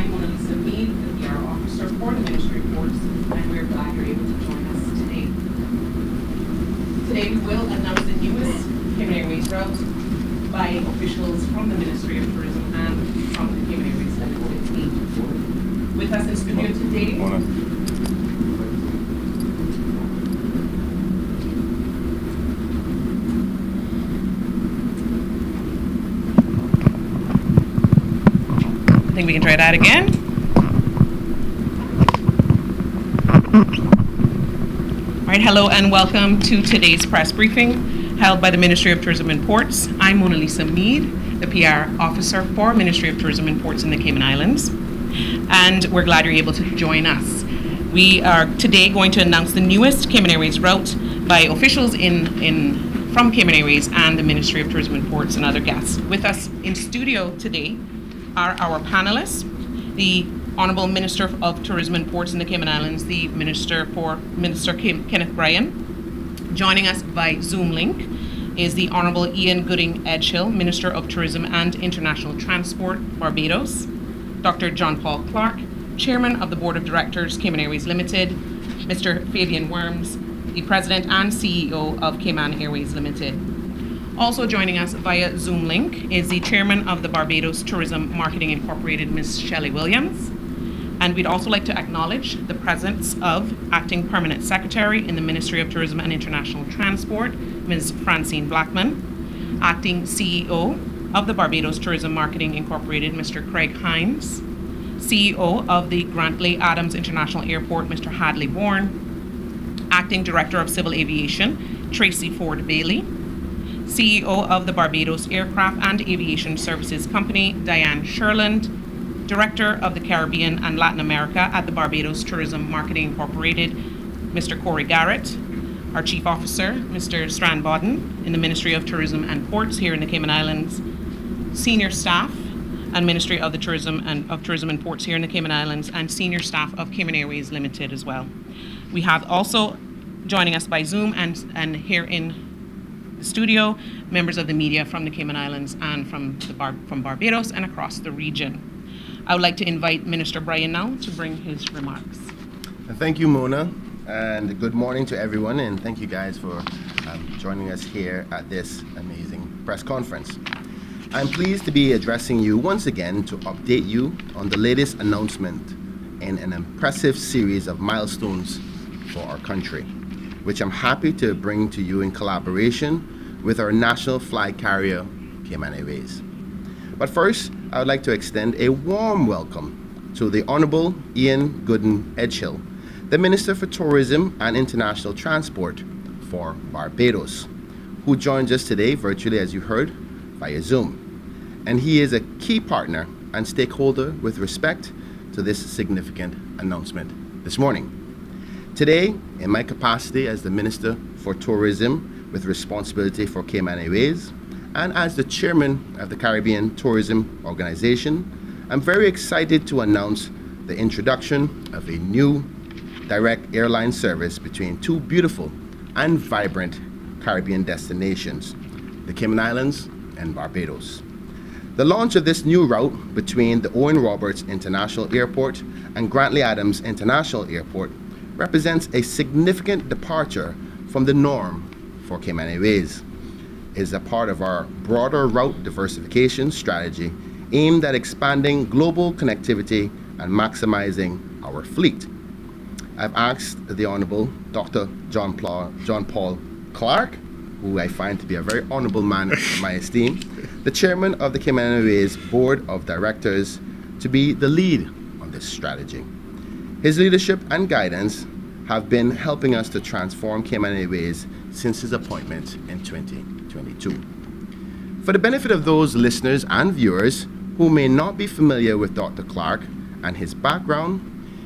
I'm Mona Mead, the PR officer for the Ministry of Ports, and we're glad you're able to join us today. Today we will announce the newest Cayman Airways route by officials from the Ministry of Tourism and from the Cayman Airways Ltd. With us in studio today, I think we can try that again. All right, hello and welcome to today's press briefing held by the Ministry of Tourism and Ports. I'm Mona Mead, the PR officer for Ministry of Tourism and Ports in the Cayman Islands, and we're glad you're able to join us. We are today going to announce the newest Cayman Airways route by officials from Cayman Airways and the Ministry of Tourism and Ports and other guests. With us in studio today are our panelists, the Honourable Minister of Tourism and Ports in the Cayman Islands, the Minister Kenneth Bryan. Joining us by Zoom link is the Honourable Ian Gooding Edgehill, Minister of Tourism and International Transport, Barbados, Dr. John Paul Clark, Chairman of the Board of Directors, Cayman Airways Ltd, Mr. Fabian Worms, the President and CEO of Cayman Airways Ltd. Also joining us via Zoom link is the Chairman of the Barbados Tourism Marketing Incorporated, Ms. Shelley Williams. And we'd also like to acknowledge the presence of Acting Permanent Secretary in the Ministry of Tourism and International Transport, Ms. Francine Blackman, Acting CEO of the Barbados Tourism Marketing Incorporated, Mr. Craig Hines, CEO of the Grantley Adams International Airport, Mr. Hadley Bourne, Acting Director of Civil Aviation, Tracy Ford Bailey, CEO of the Barbados Aircraft and Aviation Services Company, Diane Sherland, Director of the Caribbean and Latin America at the Barbados Tourism Marketing Incorporated, Mr. Corey Garrett, our Chief Officer, Mr. Strand Bodden, in the Ministry of Tourism and Ports here in the Cayman Islands, senior staff and Ministry of the Tourism and Ports here in the Cayman Islands, and senior staff of Cayman Airways Limited as well. We have also joining us by Zoom and here in the studio, members of the media from the Cayman Islands and from Barbados and across the region. I would like to invite Minister Bryan now to bring his remarks. Thank you, Mona, and good morning to everyone, and thank you guys for joining us here at this amazing press conference. I'm pleased to be addressing you once again to update you on the latest announcement in an impressive series of milestones for our country, which I'm happy to bring to you in collaboration with our national flag carrier, Cayman Airways. But first, I would like to extend a warm welcome to the Honourable Ian Gooding Edgehill, the Minister for Tourism and International Transport for Barbados, who joins us today virtually, as you heard, via Zoom. And he is a key partner and stakeholder with respect to this significant announcement this morning. Today, in my capacity as the Minister for Tourism with responsibility for Cayman Airways and as the Chairman of the Caribbean Tourism Organization, I'm very excited to announce the introduction of a new direct airline service between two beautiful and vibrant Caribbean destinations, the Cayman Islands and Barbados. The launch of this new route between the Owen Roberts International Airport and Grantley Adams International Airport represents a significant departure from the norm for Cayman Airways. It is a part of our broader route diversification strategy aimed at expanding global connectivity and maximizing our fleet. I've asked the Honourable Dr. John Paul Clark, who I find to be a very honourable man in my esteem, the Chairman of the Cayman Airways Board of Directors, to be the lead on this strategy. His leadership and guidance have been helping us to transform Cayman Airways since his appointment in 2022. For the benefit of those listeners and viewers who may not be familiar with Dr. Clark and his background,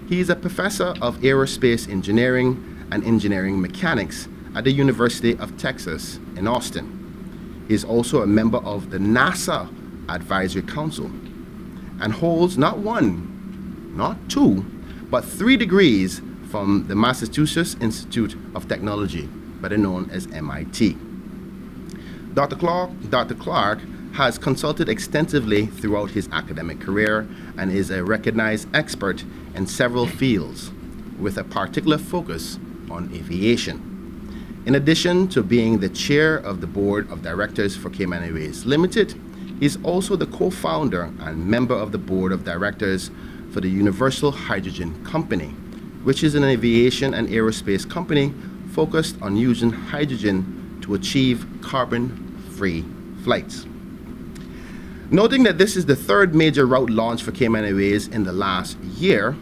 he is a professor of aerospace engineering and engineering mechanics at the University of Texas in Austin. He is also a member of the NASA Advisory Council and holds not one, not two, but 3 degrees from the Massachusetts Institute of Technology, better known as MIT. Dr. Clark has consulted extensively throughout his academic career and is a recognized expert in several fields, with a particular focus on aviation. In addition to being the chair of the board of directors for Cayman Airways Ltd, he is also the co-founder and member of the board of directors for the Universal Hydrogen Company, which is an aviation and aerospace company focused on using hydrogen to achieve carbon-free flights. Noting that this is the third major route launch for Cayman Airways in the last year,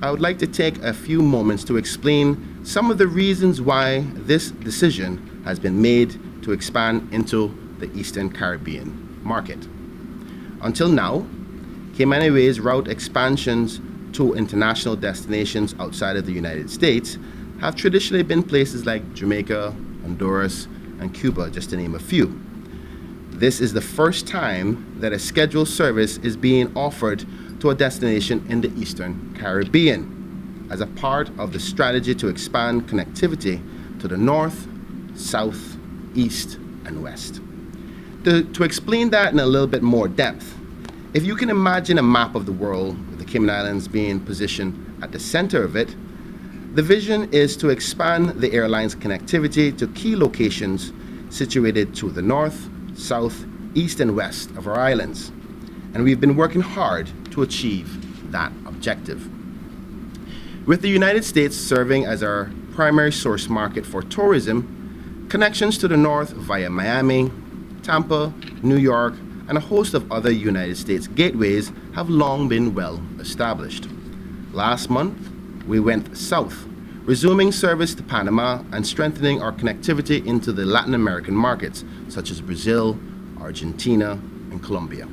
I would like to take a few moments to explain some of the reasons why this decision has been made to expand into the Eastern Caribbean market. Until now, Cayman Airways route expansions to international destinations outside of the United States have traditionally been places like Jamaica, Honduras, and Cuba, just to name a few. This is the first time that a scheduled service is being offered to a destination in the Eastern Caribbean, as a part of the strategy to expand connectivity to the north, south, east, and west. To explain that in a little bit more depth, if you can imagine a map of the world with the Cayman Islands being positioned at the center of it, the vision is to expand the airline's connectivity to key locations situated to the north, south, east, and west of our islands. And we've been working hard to achieve that objective. With the United States serving as our primary source market for tourism, connections to the north via Miami, Tampa, New York, and a host of other United States gateways have long been well established. Last month, we went south, resuming service to Panama and strengthening our connectivity into the Latin American markets, such as Brazil, Argentina, and Colombia.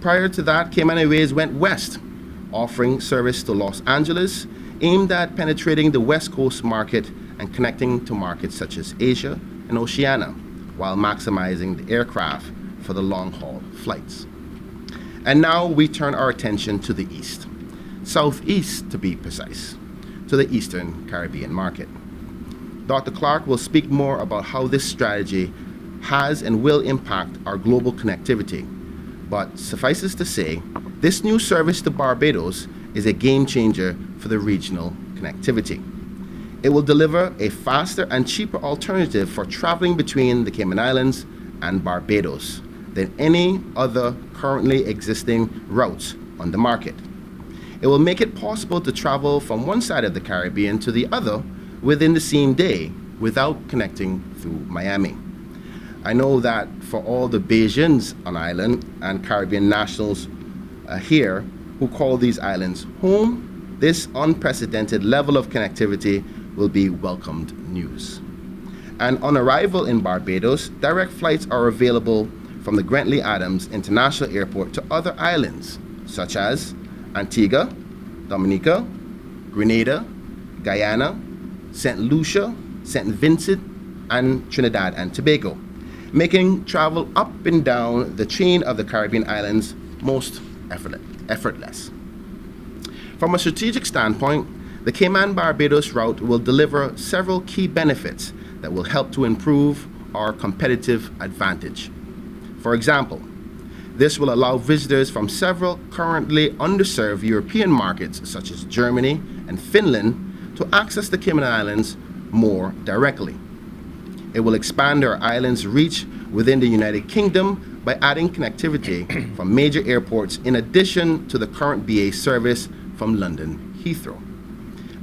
Prior to that, Cayman Airways went west, offering service to Los Angeles, aimed at penetrating the West Coast market and connecting to markets such as Asia and Oceania, while maximizing the aircraft for the long-haul flights. And now we turn our attention to the east, southeast to be precise, to the Eastern Caribbean market. Dr. Clark will speak more about how this strategy has and will impact our global connectivity, but suffices to say, this new service to Barbados is a game changer for the regional connectivity. It will deliver a faster and cheaper alternative for traveling between the Cayman Islands and Barbados than any other currently existing routes on the market. It will make it possible to travel from one side of the Caribbean to the other within the same day without connecting through Miami. I know that for all the Bajans on island and Caribbean nationals here who call these islands home, this unprecedented level of connectivity will be welcomed news. And on arrival in Barbados, direct flights are available from the Grantley Adams International Airport to other islands such as Antigua, Dominica, Grenada, Guyana, St. Lucia, St. Vincent, and Trinidad and Tobago, making travel up and down the chain of the Caribbean islands most effortless. From a strategic standpoint, the Cayman-Barbados route will deliver several key benefits that will help to improve our competitive advantage. For example, this will allow visitors from several currently underserved European markets, such as Germany and Finland, to access the Cayman Islands more directly. It will expand our islands' reach within the United Kingdom by adding connectivity from major airports in addition to the current BA service from London Heathrow.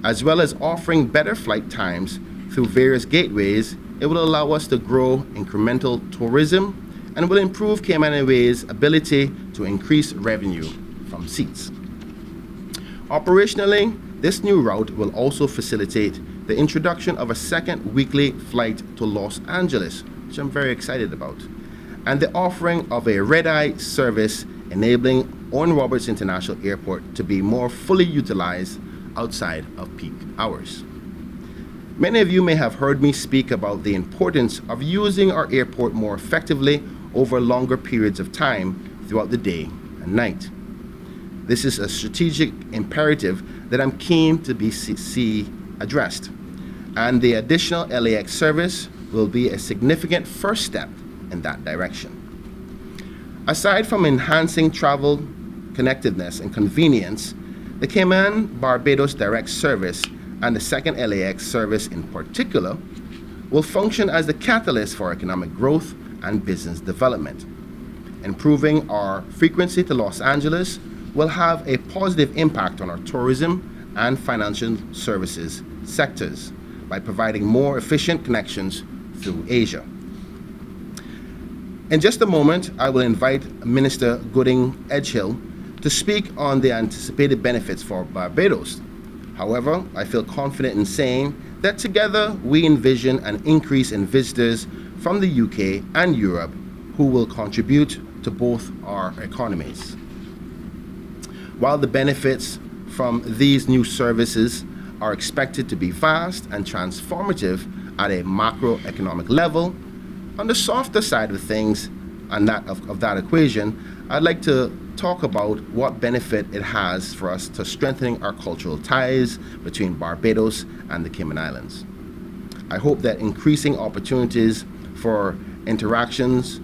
As well as offering better flight times through various gateways, it will allow us to grow incremental tourism and will improve Cayman Airways' ability to increase revenue from seats. Operationally, this new route will also facilitate the introduction of a second weekly flight to Los Angeles, which I'm very excited about, and the offering of a red-eye service enabling Owen Roberts International Airport to be more fully utilized outside of peak hours. Many of you may have heard me speak about the importance of using our airport more effectively over longer periods of time throughout the day and night. This is a strategic imperative that I'm keen to see addressed, and the additional LAX service will be a significant first step in that direction. Aside from enhancing travel connectedness and convenience, the Cayman Barbados Direct Service and the second LAX service in particular will function as the catalyst for economic growth and business development. Improving our frequency to Los Angeles will have a positive impact on our tourism and financial services sectors by providing more efficient connections through Asia. In just a moment, I will invite Minister Gooding Edgehill to speak on the anticipated benefits for Barbados. However, I feel confident in saying that together we envision an increase in visitors from the UK and Europe who will contribute to both our economies. While the benefits from these new services are expected to be vast and transformative at a macroeconomic level, on the softer side of things and that of that equation, I'd like to talk about what benefit it has for us to strengthening our cultural ties between Barbados and the Cayman Islands. I hope that increasing opportunities for interactions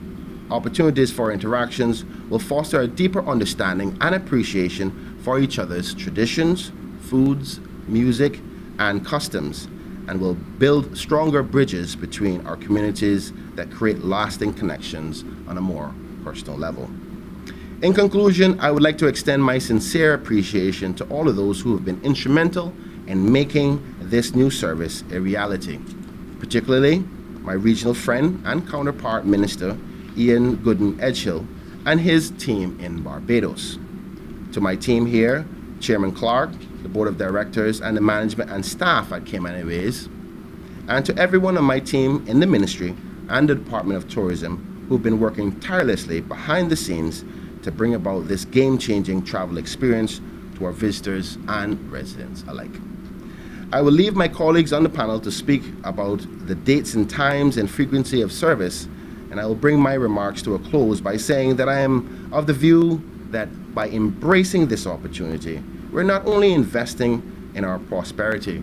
will foster a deeper understanding and appreciation for each other's traditions, foods, music, and customs, and will build stronger bridges between our communities that create lasting connections on a more personal level. In conclusion, I would like to extend my sincere appreciation to all of those who have been instrumental in making this new service a reality, particularly my regional friend and counterpart Minister Ian Gooding Edgehill and his team in Barbados. To my team here, Chairman Clark, the Board of Directors, and the management and staff at Cayman Airways, and to everyone on my team in the Ministry and the Department of Tourism who've been working tirelessly behind the scenes to bring about this game-changing travel experience to our visitors and residents alike. I will leave my colleagues on the panel to speak about the dates and times and frequency of service, and I will bring my remarks to a close by saying that I am of the view that by embracing this opportunity, we're not only investing in our prosperity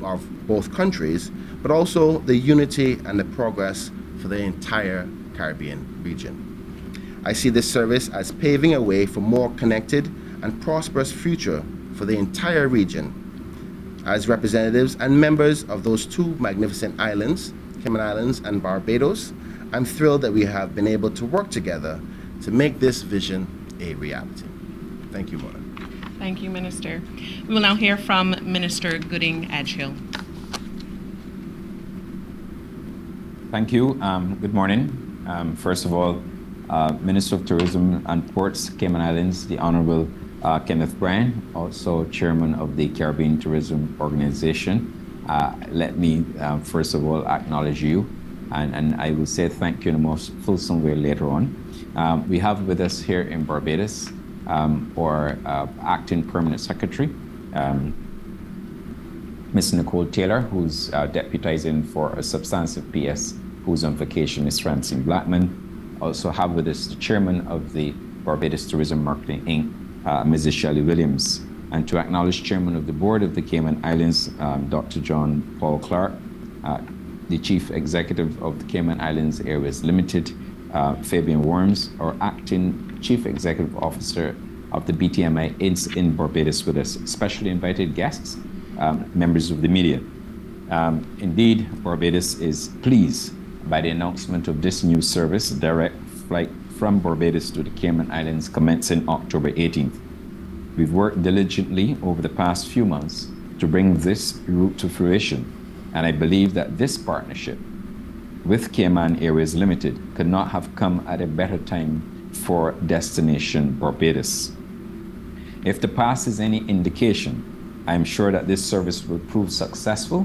of both countries, but also the unity and the progress for the entire Caribbean region. I see this service as paving a way for more connected and prosperous future for the entire region. As representatives and members of those two magnificent islands, Cayman Islands and Barbados, I'm thrilled that we have been able to work together to make this vision a reality. Thank you, Mona. Thank you, Minister. We will now hear from Minister Gooding Edgehill. Thank you. Good morning. First of all, Minister of Tourism and Ports, Cayman Islands, the Honorable Kenneth Bryan, also Chairman of the Caribbean Tourism Organization. Let me, first of all, acknowledge you, and I will say thank you in a most fulsome way later on. We have with us here in Barbados our Acting Permanent Secretary, Ms. Nicole Taylor, who's deputizing for a substantive PS, who's on vacation, Ms. Francine Blackman. Also have with us the Chairman of the Barbados Tourism Marketing Inc., Mrs. Shelley Williams, and to acknowledge Chairman of the Board of the Cayman Islands, Dr. John Paul Clark, the Chief Executive of the Cayman Islands Airways Ltd, Fabian Worms, our Acting Chief Executive Officer of the BTMI in Barbados with us, specially invited guests, members of the media. Indeed, Barbados is pleased by the announcement of this new service, direct flight from Barbados to the Cayman Islands commencing October 18th. We've worked diligently over the past few months to bring this route to fruition, and I believe that this partnership with Cayman Airways Ltd could not have come at a better time for destination Barbados. If the past is any indication, I am sure that this service will prove successful,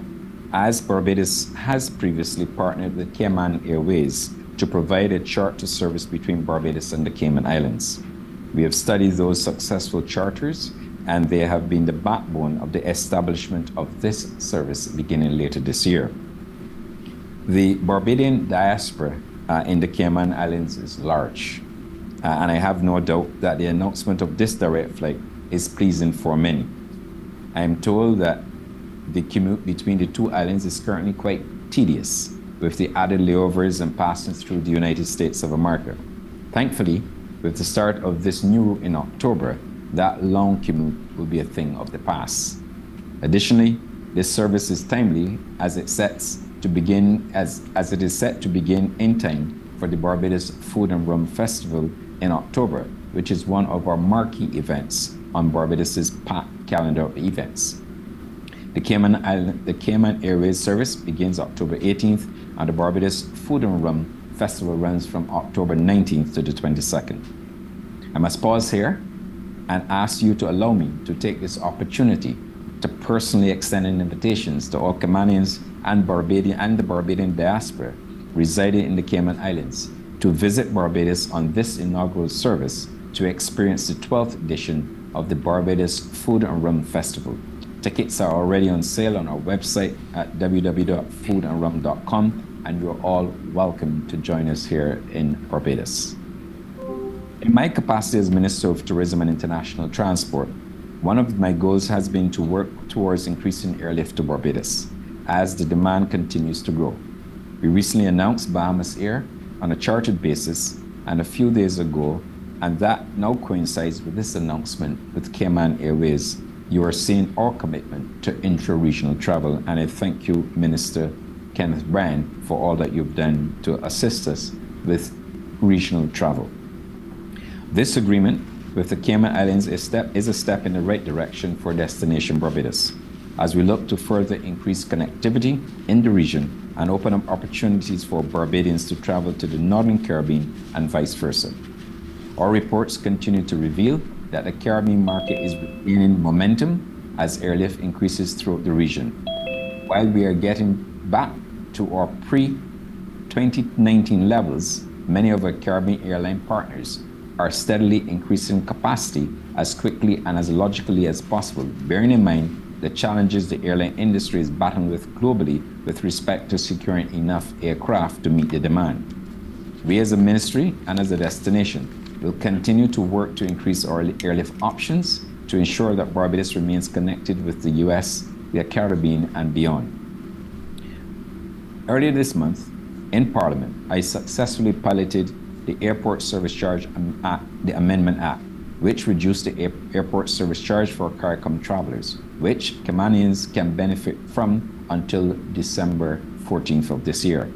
as Barbados has previously partnered with Cayman Airways to provide a charter service between Barbados and the Cayman Islands. We have studied those successful charters, and they have been the backbone of the establishment of this service beginning later this year. The Barbadian diaspora in the Cayman Islands is large, and I have no doubt that the announcement of this direct flight is pleasing for many. I am told that the commute between the two islands is currently quite tedious, with the added layovers and passing through the United States of America. Thankfully, with the start of this new route in October, that long commute will be a thing of the past. Additionally, this service is timely as it is set to begin in time for the Barbados Food and Rum Festival in October, which is one of our marquee events on Barbados's packed calendar of events. The Cayman Airways service begins October 18th, and the Barbados Food and Rum Festival runs from October 19th to the 22nd. I must pause here and ask you to allow me to take this opportunity to personally extend invitations to all Caymanians and the Barbadian diaspora residing in the Cayman Islands to visit Barbados on this inaugural service to experience the 12th edition of the Barbados Food and Rum Festival. Tickets are already on sale on our website at www.foodandrum.com, and you're all welcome to join us here in Barbados. In my capacity as Minister of Tourism and International Transport, one of my goals has been to work towards increasing airlift to Barbados as the demand continues to grow. We recently announced Bahamas Air on a chartered basis, and a few days ago, and that now coincides with this announcement with Cayman Airways, you are seeing our commitment to intra-regional travel, and I thank you, Minister Kenneth Bryan, for all that you've done to assist us with regional travel. This agreement with the Cayman Islands is a step in the right direction for destination Barbados, as we look to further increase connectivity in the region and open up opportunities for Barbadians to travel to the Northern Caribbean and vice versa. Our reports continue to reveal that the Caribbean market is gaining momentum as airlift increases throughout the region. While we are getting back to our pre-2019 levels, many of our Caribbean airline partners are steadily increasing capacity as quickly and as logically as possible, bearing in mind the challenges the airline industry is battling with globally with respect to securing enough aircraft to meet the demand. We as a ministry and as a destination will continue to work to increase our airlift options to ensure that Barbados remains connected with the US, the Caribbean, and beyond. Earlier this month, in Parliament, I successfully piloted the Airport Service Charge Act, the Amendment Act, which reduced the airport service charge for CARICOM travelers, which Caymanians can benefit from until December 14th of this year.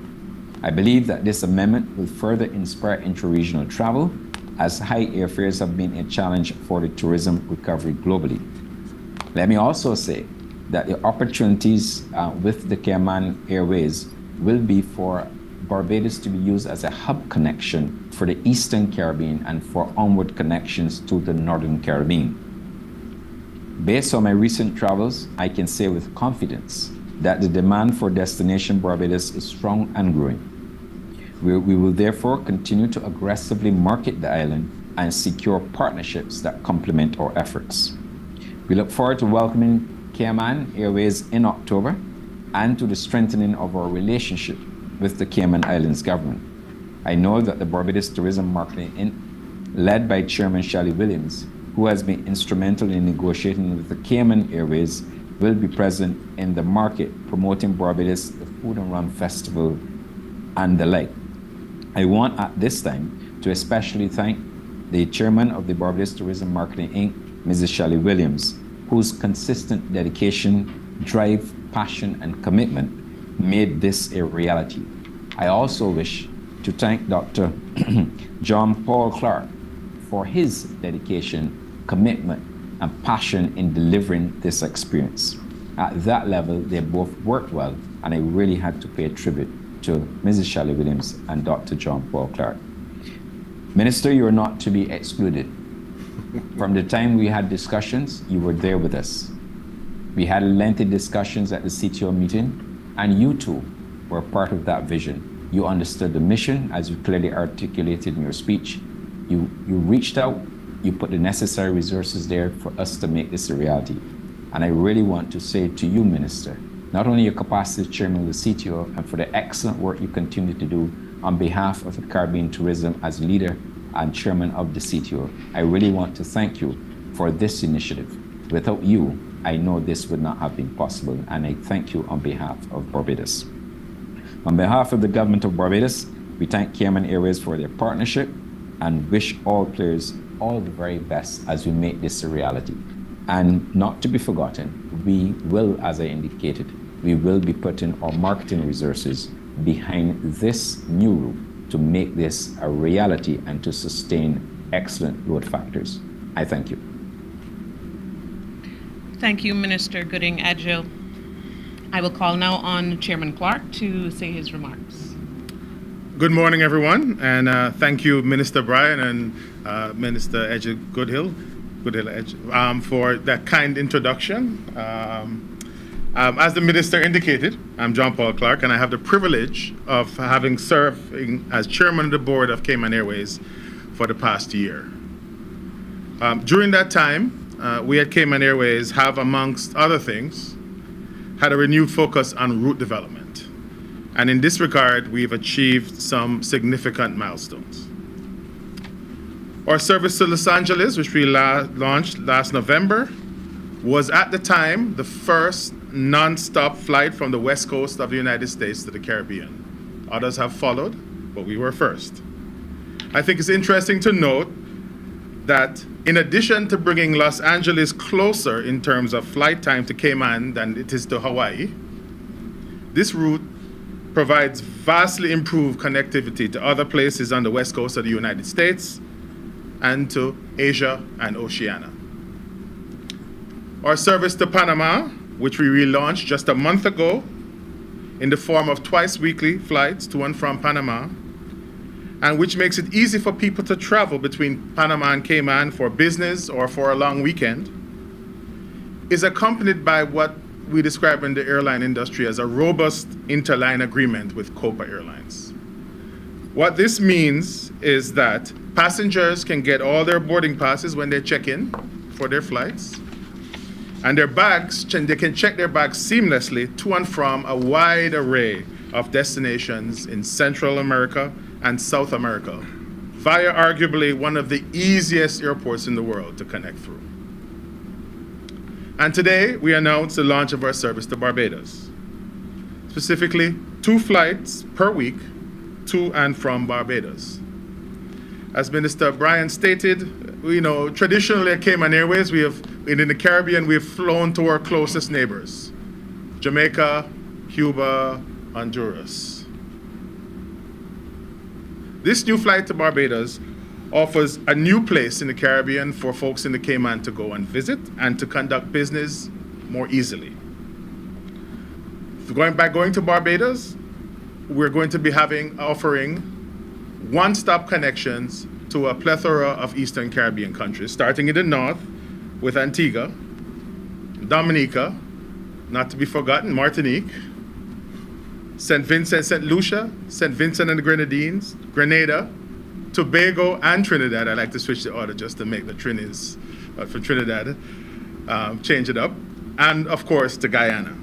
I believe that this amendment will further inspire intra-regional travel, as high airfares have been a challenge for the tourism recovery globally. Let me also say that the opportunities with the Cayman Airways will be for Barbados to be used as a hub connection for the Eastern Caribbean and for onward connections to the Northern Caribbean. Based on my recent travels, I can say with confidence that the demand for destination Barbados is strong and growing. We will therefore continue to aggressively market the island and secure partnerships that complement our efforts. We look forward to welcoming Cayman Airways in October and to the strengthening of our relationship with the Cayman Islands government. I know that the Barbados Tourism Marketing Inc., led by Chairman Shelley Williams, who has been instrumental in negotiating with the Cayman Airways, will be present in the market promoting Barbados, the Food and Rum Festival, and the like. I want at this time to especially thank the Chairman of the Barbados Tourism Marketing Inc., Mrs. Shelley Williams, whose consistent dedication, drive, passion, and commitment made this a reality. I also wish to thank Dr. John Paul Clark for his dedication, commitment, and passion in delivering this experience. At that level, they both worked well, and I really had to pay a tribute to Mrs. Shelley Williams and Dr. John Paul Clark. Minister, you are not to be excluded. From the time we had discussions, you were there with us. We had lengthy discussions at the CTO meeting, and you too were part of that vision. You understood the mission as you clearly articulated in your speech. You reached out, you put the necessary resources there for us to make this a reality. And I really want to say to you, Minister, not only your capacity as chairman of the CTO and for the excellent work you continue to do on behalf of the Caribbean tourism as leader and chairman of the CTO, I really want to thank you for this initiative. Without you, I know this would not have been possible, and I thank you on behalf of Barbados. On behalf of the government of Barbados, we thank Cayman Airways for their partnership and wish all players all the very best as we make this a reality. And not to be forgotten, we will, as I indicated, we will be putting our marketing resources behind this new route to make this a reality and to sustain excellent load factors. I thank you. Thank you, Minister Gooding Adjil. I will call now on Chairman Clark to say his remarks. Good morning, everyone, and thank you, Minister Bryan and Minister Goodhill for that kind introduction. As the Minister indicated, I'm John Paul Clark, and I have the privilege of having served as Chairman of the Board of Cayman Airways for the past year. During that time, we at Cayman Airways have, amongst other things, had a renewed focus on route development. And in this regard, we've achieved some significant milestones. Our service to Los Angeles, which we launched last November, was at the time the first non-stop flight from the West Coast of the United States to the Caribbean. Others have followed, but we were first. I think it's interesting to note that in addition to bringing Los Angeles closer in terms of flight time to Cayman than it is to Hawaii, this route provides vastly improved connectivity to other places on the West Coast of the United States and to Asia and Oceania. Our service to Panama, which we relaunched just a month ago in the form of twice weekly flights to and from Panama, and which makes it easy for people to travel between Panama and Cayman for business or for a long weekend, is accompanied by what we describe in the airline industry as a robust interline agreement with Copa Airlines. What this means is that passengers can get all their boarding passes when they check in for their flights, and their bags, they can check their bags seamlessly to and from a wide array of destinations in Central America and South America, via arguably one of the easiest airports in the world to connect through. And today, we announced the launch of our service to Barbados. Specifically, 2 flights per week to and from Barbados. As Minister Bryan stated, traditionally at Cayman Airways, in the Caribbean, we have flown to our closest neighbors, Jamaica, Cuba, Honduras. This new flight to Barbados offers a new place in the Caribbean for folks in the Cayman to go and visit and to conduct business more easily. Going to Barbados, we're going to be offering one-stop connections to a plethora of Eastern Caribbean countries, starting in the north with Antigua, Dominica, not to be forgotten, Martinique, St. Vincent, St. Lucia, St. Vincent and the Grenadines, Grenada, Tobago, and Trinidad. I like to switch the order just to make the Trinis for Trinidad, change it up, and of course to Guyana.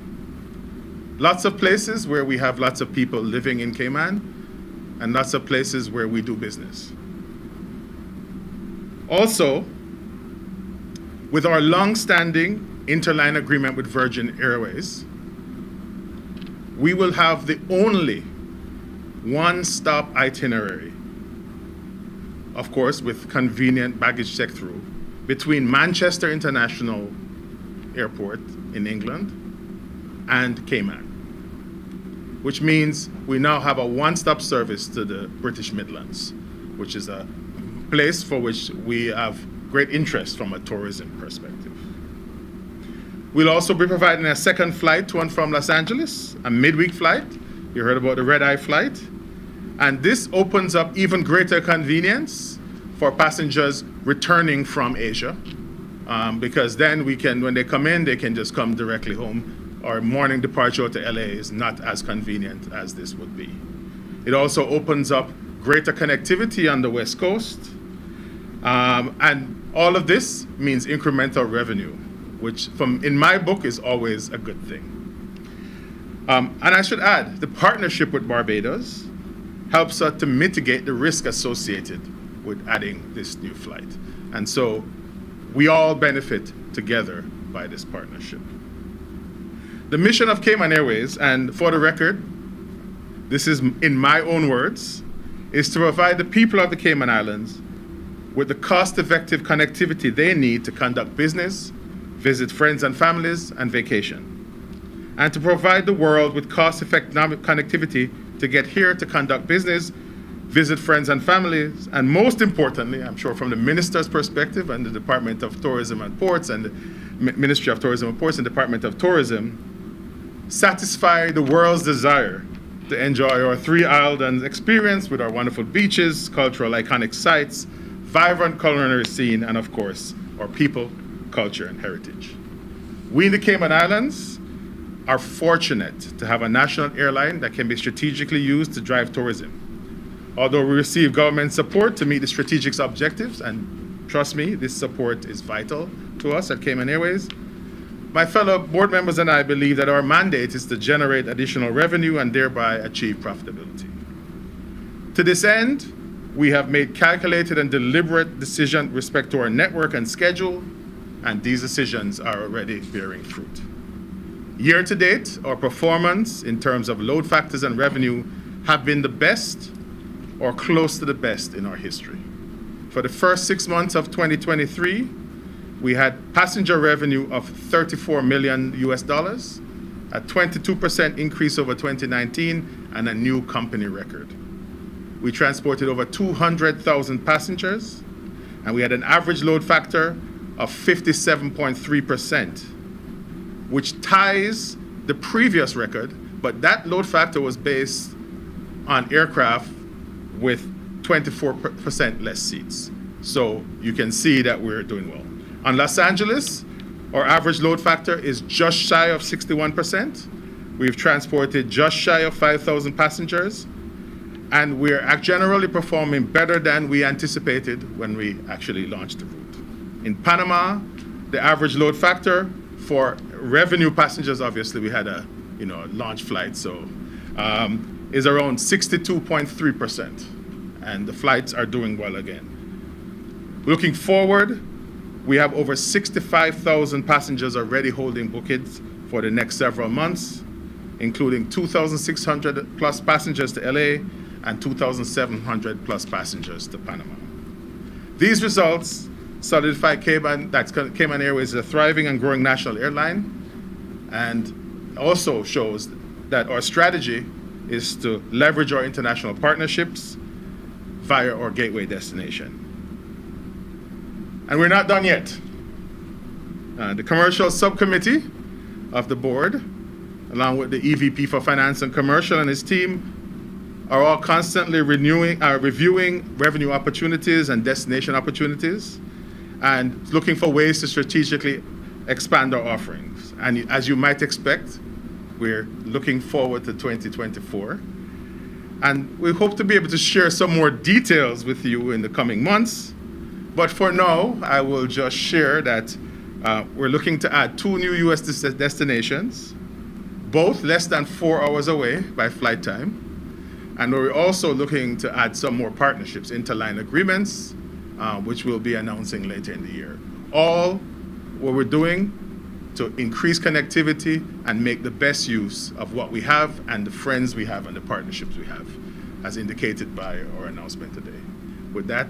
Lots of places where we have lots of people living in Cayman, and lots of places where we do business. Also, with our long-standing interline agreement with Virgin Airways, we will have the only one-stop itinerary, of course with convenient baggage check-through, between Manchester International Airport in England and Cayman, which means we now have a one-stop service to the British Midlands, which is a place for which we have great interest from a tourism perspective. We'll also be providing a second flight to and from Los Angeles, a midweek flight. You heard about the red-eye flight. And this opens up even greater convenience for passengers returning from Asia, because then when they come in, they can just come directly home. Our morning departure to LA is not as convenient as this would be. It also opens up greater connectivity on the West Coast. And all of this means incremental revenue, which in my book is always a good thing. And I should add, the partnership with Barbados helps us to mitigate the risk associated with adding this new flight. And so we all benefit together by this partnership. The mission of Cayman Airways, and for the record, this is in my own words, is to provide the people of the Cayman Islands with the cost-effective connectivity they need to conduct business, visit friends and families, and vacation, and to provide the world with cost-effective connectivity to get here to conduct business, visit friends and families, and most importantly, I'm sure from the minister's perspective and the Department of Tourism and Ports and the Ministry of Tourism and Ports and Department of Tourism, satisfy the world's desire to enjoy our three island experience with our wonderful beaches, cultural iconic sites, vibrant culinary scene, and of course, our people, culture, and heritage. We in the Cayman Islands are fortunate to have a national airline that can be strategically used to drive tourism. Although we receive government support to meet the strategic objectives, and trust me, this support is vital to us at Cayman Airways, my fellow board members and I believe that our mandate is to generate additional revenue and thereby achieve profitability. To this end, we have made calculated and deliberate decisions with respect to our network and schedule, and these decisions are already bearing fruit. Year to date, our performance in terms of load factors and revenue have been the best or close to the best in our history. For the first 6 months of 2023, we had passenger revenue of $34 million, a 22% increase over 2019, and a new company record. We transported over 200,000 passengers, and we had an average load factor of 57.3%, which ties the previous record, but that load factor was based on aircraft with 24% less seats. So you can see that we're doing well. On Los Angeles, our average load factor is just shy of 61%. We've transported just shy of 5,000 passengers, and we're generally performing better than we anticipated when we actually launched the route. In Panama, the average load factor for revenue passengers, obviously we had a launch flight, so is around 62.3%, and the flights are doing well again. Looking forward, we have over 65,000 passengers already holding bookings for the next several months, including 2,600 plus passengers to LA and 2,700 plus passengers to Panama. These results solidify Cayman Airways is a thriving and growing national airline, and also shows that our strategy is to leverage our international partnerships via our gateway destination. And we're not done yet. The commercial subcommittee of the board, along with the EVP for Finance and Commercial and his team, are all constantly reviewing revenue opportunities and destination opportunities, and looking for ways to strategically expand our offerings. And as you might expect, we're looking forward to 2024. And we hope to be able to share some more details with you in the coming months. But for now, I will just share that we're looking to add 2 new U.S. destinations, both less than 4 hours away by flight time. And we're also looking to add some more partnerships, interline agreements, which we'll be announcing later in the year. All what we're doing to increase connectivity and make the best use of what we have and the friends we have and the partnerships we have, as indicated by our announcement today. With that,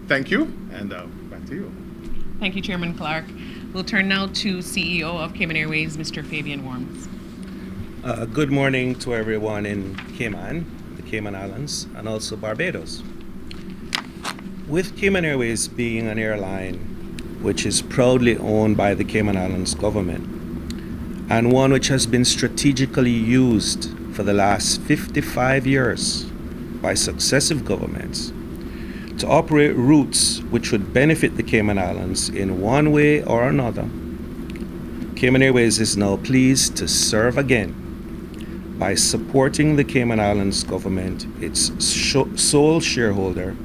thank you, and back to you. Thank you, Chairman Clark. We'll turn now to CEO of Cayman Airways, Mr. Fabian Worms. Good morning to everyone in Cayman, the Cayman Islands, and also Barbados. With Cayman Airways being an airline which is proudly owned by the Cayman Islands government, and one which has been strategically used for the last 55 years by successive governments to operate routes which would benefit the Cayman Islands in one way or another, Cayman Airways is now pleased to serve again by supporting the Cayman Islands government, its sole shareholder,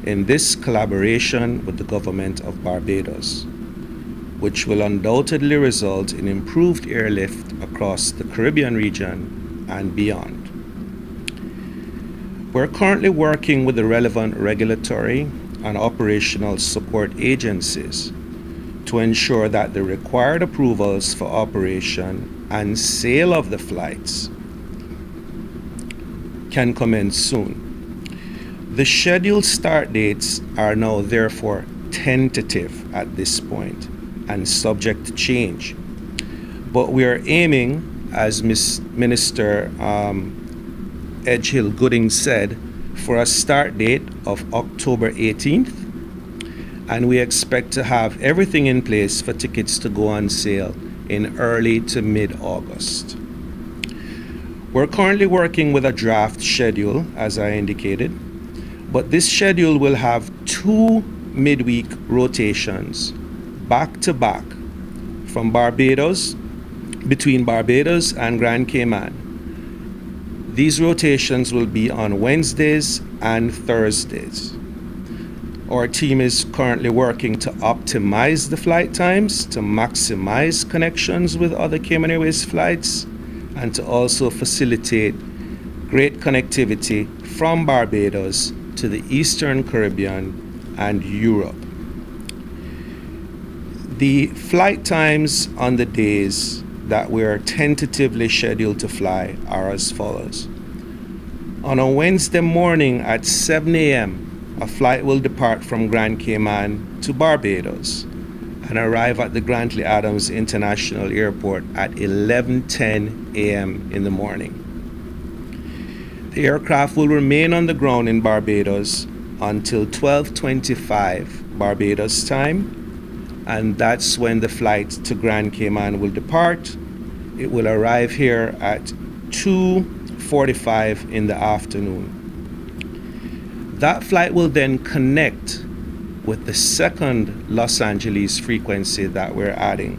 in this collaboration with the government of Barbados, which will undoubtedly result in improved airlift across the Caribbean region and beyond. We're currently working with the relevant regulatory and operational support agencies to ensure that the required approvals for operation and sale of the flights can commence soon. The scheduled start dates are now therefore tentative at this point and subject to change. But we are aiming, as Minister Edgehill Gooding said, for a start date of October 18th, and we expect to have everything in place for tickets to go on sale in early to mid-August. We're currently working with a draft schedule, as I indicated, but this schedule will have 2 midweek rotations back-to-back from Barbados, between Barbados and Grand Cayman. These rotations will be on Wednesdays and Thursdays. Our team is currently working to optimize the flight times, to maximize connections with other Cayman Airways flights, and to also facilitate great connectivity from Barbados to the Eastern Caribbean and Europe. The flight times on the days that we're tentatively scheduled to fly are as follows. On a Wednesday morning at 7 a.m., a flight will depart from Grand Cayman to Barbados and arrive at the Grantley Adams International Airport at 11:10 a.m. in the morning. The aircraft will remain on the ground in Barbados until 12:25 Barbados time, and that's when the flight to Grand Cayman will depart. It will arrive here at 2:45 in the afternoon. That flight will then connect with the second Los Angeles frequency that we're adding,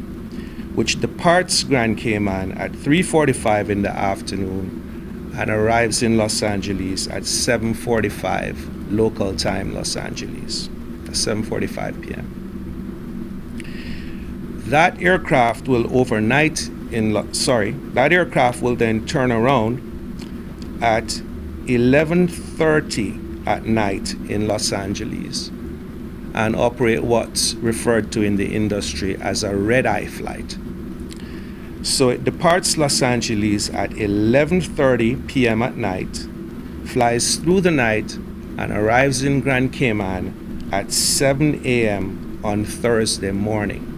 which departs Grand Cayman at 3:45 in the afternoon and arrives in Los Angeles at 7:45 local time Los Angeles, 7:45 p.m. That aircraft will then turn around at 11:30 at night in Los Angeles and operate what's referred to in the industry as a red-eye flight. So it departs Los Angeles at 11:30 p.m. at night, flies through the night, and arrives in Grand Cayman at 7 a.m. on Thursday morning.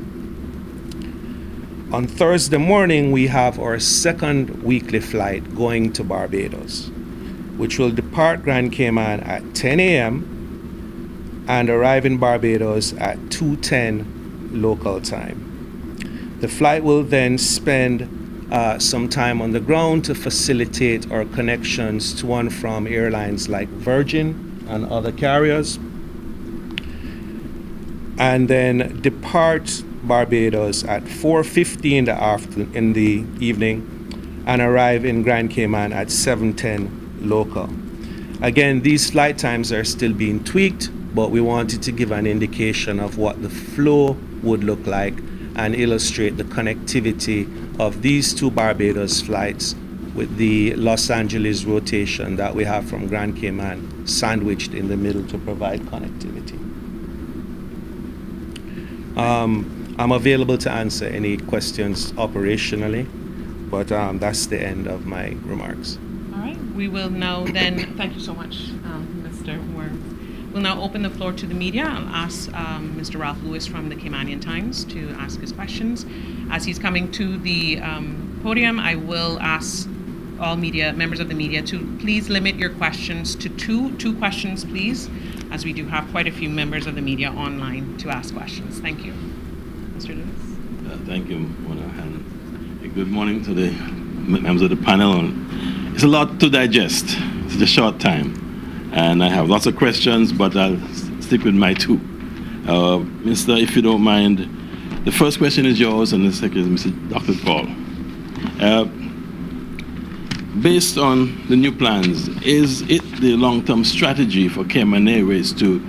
On Thursday morning, we have our second weekly flight going to Barbados, which will depart Grand Cayman at 10 a.m. and arrive in Barbados at 2:10 local time. The flight will then spend some time on the ground to facilitate our connections to and from airlines like Virgin and other carriers, and then depart Barbados at 4:50 in the evening and arrive in Grand Cayman at 7:10 local. Again, these flight times are still being tweaked, but we wanted to give an indication of what the flow would look like and illustrate the connectivity of these 2 Barbados flights with the Los Angeles rotation that we have from Grand Cayman sandwiched in the middle to provide connectivity. I'm available to answer any questions operationally, but that's the end of my remarks. All right, we will now then, thank you so much, Mr. Moore. We'll now open the floor to the media. I'll ask Mr. Ralph Lewis from the Caymanian Times to ask his questions. As he's coming to the podium, I will ask all members of the media to please limit your questions to two questions, please, as we do have quite a few members of the media online to ask questions. Thank you. Mr. Lewis. Thank you, Mona, and good morning to the members of the panel. It's a lot to digest. It's a short time, and I have lots of questions, but I'll stick with my 2. Mister, if you don't mind, the first question is yours, and the second is Mr. Dr. Paul. Based on the new plans, is it the long-term strategy for Cayman Airways to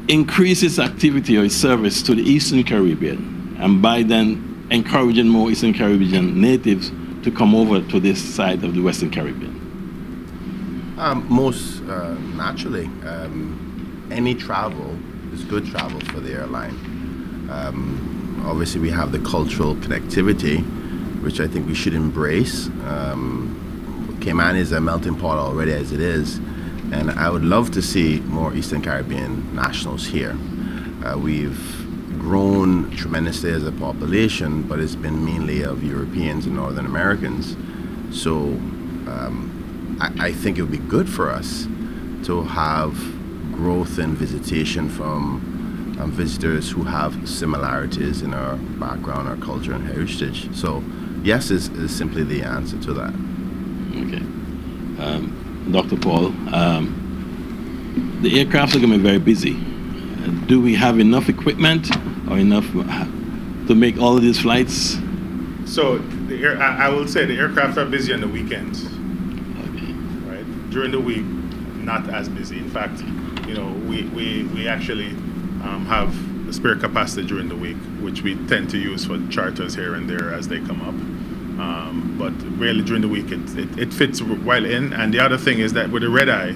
increase its activity or its service to the Eastern Caribbean, and by then encouraging more Eastern Caribbean natives to come over to this side of the Western Caribbean? Most naturally. Any travel is good travel for the airline. Obviously, we have the cultural connectivity, which I think we should embrace. Cayman is a melting pot already as it is, And I would love to see more Eastern Caribbean nationals here. We've grown tremendously as a population, but it's been mainly of Europeans and Northern Americans. So I think it would be good for us to have growth and visitation from visitors who have similarities in our background, our culture, and heritage. So yes is simply the answer to that. Okay. Dr. Paul, the aircraft are going to be very busy. Do we have enough equipment or enough to make all of these flights? So I will say the aircraft are busy on the weekends. Okay. Right? During the week, not as busy. In fact, we actually have a spare capacity during the week, which we tend to use for charters here and there as they come up. But really during the week, it fits well in. And the other thing is that with the red eye,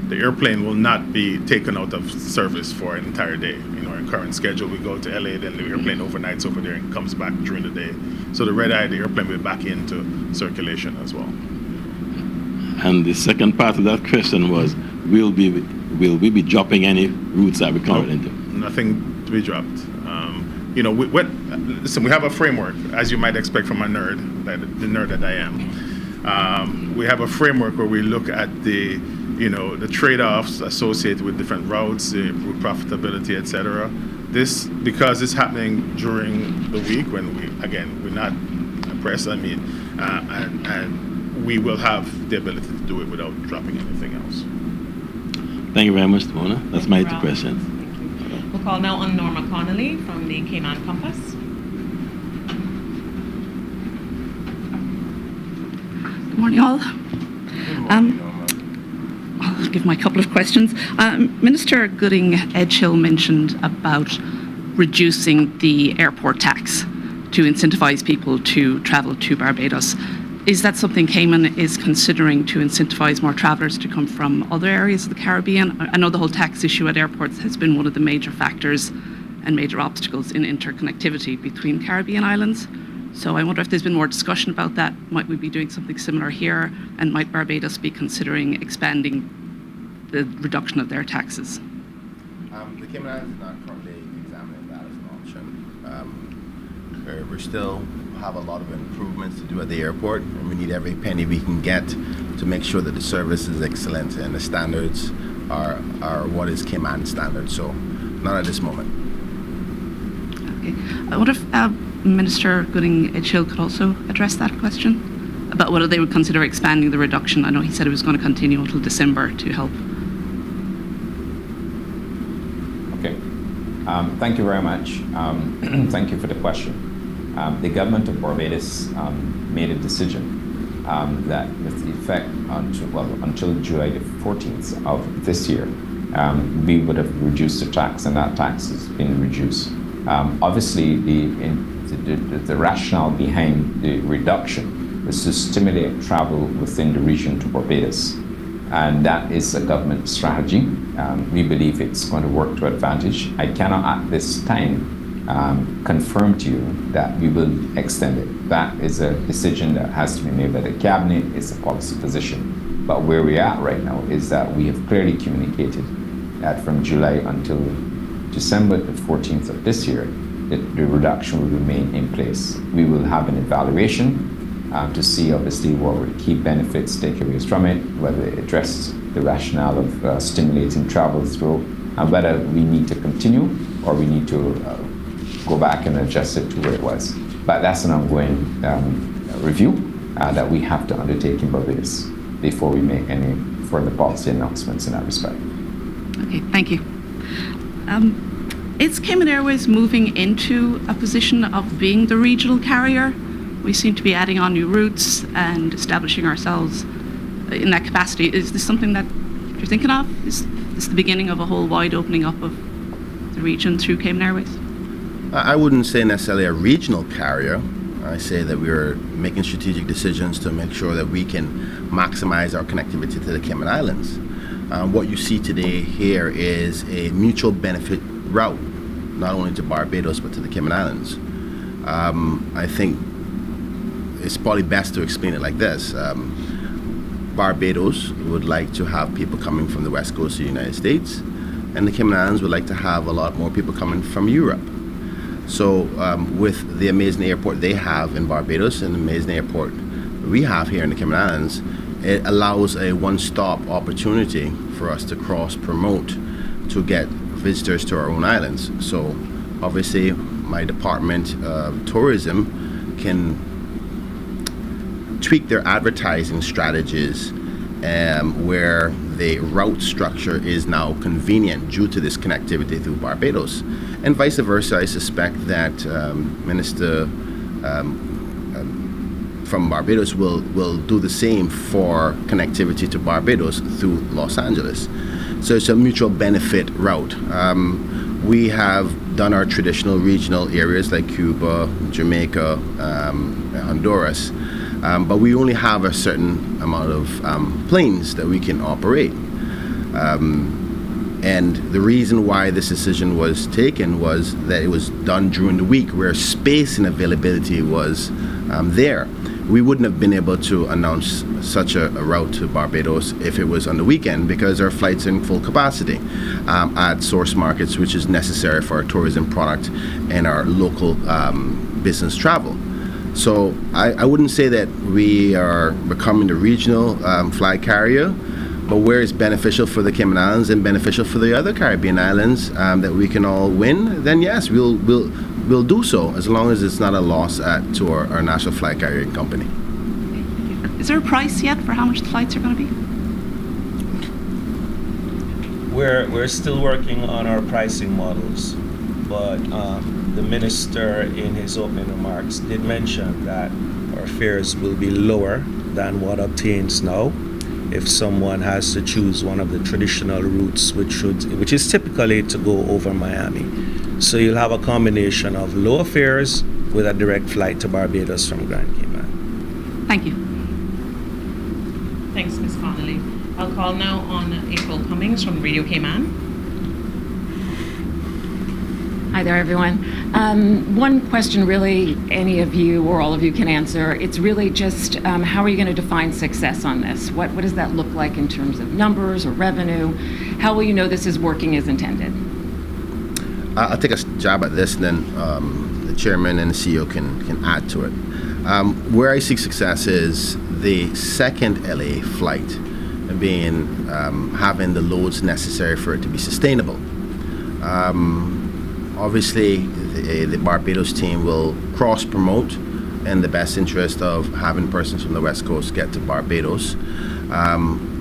the airplane will not be taken out of service for an entire day. Our current schedule, we go to LA, then the airplane overnights over there and comes back during the day. So the red eye, the airplane will be back into circulation as well. And the second part of that question was, will we be dropping any routes that we currently do? Nothing to be dropped. Listen, we have a framework, as you might expect from a nerd, the nerd that I am. We have a framework where we look at the trade-offs associated with different routes, with profitability, etc. Because it's happening during the week when we're not pressed. And we will have the ability to do it without dropping anything else. Thank you very much, Mona. That's my two questions. Thank you. We'll call now on Norma Connolly from the Cayman Compass. Good morning, all. I'll give my couple of questions. Minister Gooding-Edgehill mentioned about reducing the airport tax to incentivize people to travel to Barbados. Is that something Cayman is considering to incentivize more travellers to come from other areas of the Caribbean? I know the whole tax issue at airports has been one of the major factors and major obstacles in interconnectivity between Caribbean islands. So I wonder if there's been more discussion about that. Might we be doing something similar here? And might Barbados be considering expanding the reduction of their taxes? The Cayman Islands are not currently examining that as an option. We still have a lot of improvements to do at the airport, and we need every penny we can get to make sure that the service is excellent and the standards are what is Cayman standards. So not at this moment. Okay. I wonder if Minister Gooding-Edgehill could also address that question about whether they would consider expanding the reduction. I know he said it was going to continue until December to help. Okay. Thank you very much. Thank you for the question. The government of Barbados made a decision that with effect until July the 14th of this year, we would have reduced the tax, and that tax has been reduced. Obviously, the rationale behind the reduction was to stimulate travel within the region to Barbados. And that is a government strategy. We believe it's going to work to advantage. I cannot at this time confirm to you that we will extend it. That is a decision that has to be made by the cabinet. It's a policy position. But where we're at right now is that we have clearly communicated that from July until December the 14th of this year, the reduction will remain in place. We will have an evaluation to see obviously what were the key benefits, takeaways from it, whether it addresses the rationale of stimulating travel through, and whether we need to continue or we need to go back and adjust it to where it was. But that's an ongoing review that we have to undertake in Barbados before we make any further policy announcements in that respect. Okay, thank you. Is Cayman Airways moving into a position of being the regional carrier? We seem to be adding on new routes and establishing ourselves in that capacity. Is this something that you're thinking of? Is this the beginning of a whole wide opening up of the region through Cayman Airways? I wouldn't say necessarily a regional carrier. I say that we are making strategic decisions to make sure that we can maximize our connectivity to the Cayman Islands. What you see today here is a mutual benefit route, not only to Barbados but to the Cayman Islands. I think it's probably best to explain it like this. Barbados would like to have people coming from the west coast of the United States, and the Cayman Islands would like to have a lot more people coming from Europe. So with the amazing airport they have in Barbados and the amazing airport we have here in the Cayman Islands, it allows a one-stop opportunity for us to cross-promote to get visitors to our own islands. So obviously my department of tourism can tweak their advertising strategies where the route structure is now convenient due to this connectivity through Barbados. And vice versa, I suspect that Minister from Barbados will do the same for connectivity to Barbados through Los Angeles. So it's a mutual benefit route. We have done our traditional regional areas like Cuba, Jamaica, Honduras, but we only have a certain amount of planes that we can operate. And the reason why this decision was taken was that it was done during the week where space and availability was there. We wouldn't have been able to announce such a route to Barbados if it was on the weekend, because our flights are in full capacity at source markets, which is necessary for our tourism product and our local business travel. So I wouldn't say that we are becoming the regional flag carrier, but where it's beneficial for the Cayman Islands and beneficial for the other Caribbean islands that we can all win, then yes, we'll do so, as long as it's not a loss to our national flag carrier company. Is there a price yet for how much the flights are going to be? We're still working on our pricing models, but the minister in his opening remarks did mention that our fares will be lower than what obtains now if someone has to choose one of the traditional routes, which is typically to go over Miami. So you'll have a combination of lower fares with a direct flight to Barbados from Grand Cayman. Thank you. Thanks, Ms. Connolly. I'll call now on April Cummings from Radio Cayman. Hi there, everyone. One question really any of you or all of you can answer. It's really just how are you going to define success on this? What does that look like in terms of numbers or revenue? How will you know this is working as intended? I'll take a jab at this, and then the chairman and the CEO can add to it. Where I see success is the second LA flight being having the loads necessary for it to be sustainable. Obviously, the Barbados team will cross-promote in the best interest of having persons from the West Coast get to Barbados.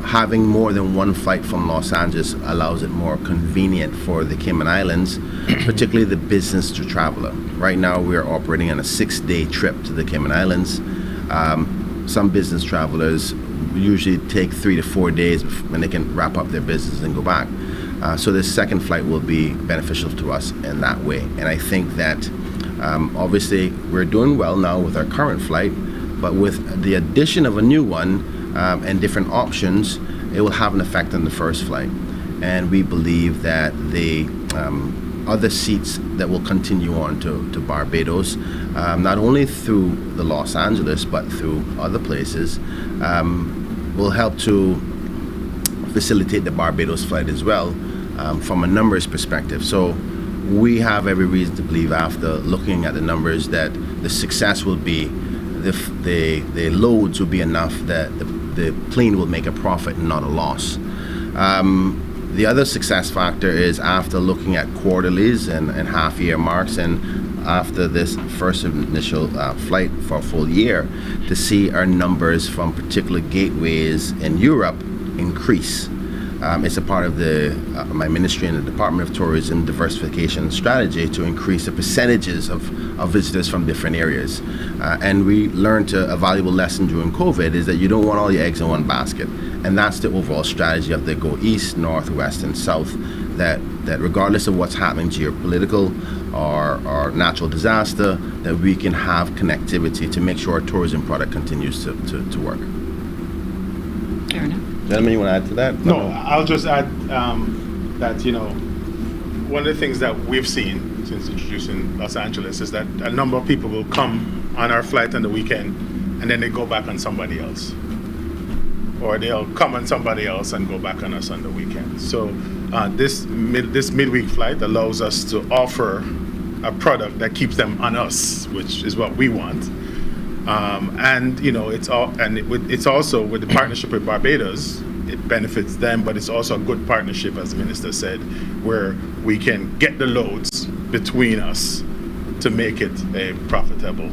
Having more than one flight from Los Angeles allows it more convenient for the Cayman Islands, particularly the business to traveler. Right now, we're operating on a 6-day trip to the Cayman Islands. Some business travelers usually take 3 to 4 days when they can wrap up their business and go back. So this second flight will be beneficial to us in that way. And I think that obviously we're doing well now with our current flight, but with the addition of a new one and different options, it will have an effect on the first flight. And we believe that the other seats that will continue on to Barbados, not only through the Los Angeles, but through other places, will help to facilitate the Barbados flight as well from a numbers perspective. So we have every reason to believe, after looking at the numbers, that the success will be the loads will be enough that the plane will make a profit and not a loss. The other success factor is, after looking at quarterlies and half-year marks, and after this first initial flight for a full year, to see our numbers from particular gateways in Europe increase. It's a part of my ministry and the Department of Tourism diversification strategy to increase the percentages of visitors from different areas. And we learned a valuable lesson during COVID is that you don't want all your eggs in one basket. And that's the overall strategy of the go east, north, west, and south, that regardless of what's happening geopolitical or natural disaster, that we can have connectivity to make sure our tourism product continues to work. Fair enough. Gentlemen, you want to add to that? No, I'll just add that, one of the things that we've seen since introducing Los Angeles is that a number of people will come on our flight on the weekend and then they go back on somebody else. or they'll come on somebody else and go back on us on the weekend. So this midweek flight allows us to offer a product that keeps them on us, which is what we want. And it's also with the partnership with Barbados, it benefits them, but it's also a good partnership, as the minister said, where we can get the loads between us to make it a profitable,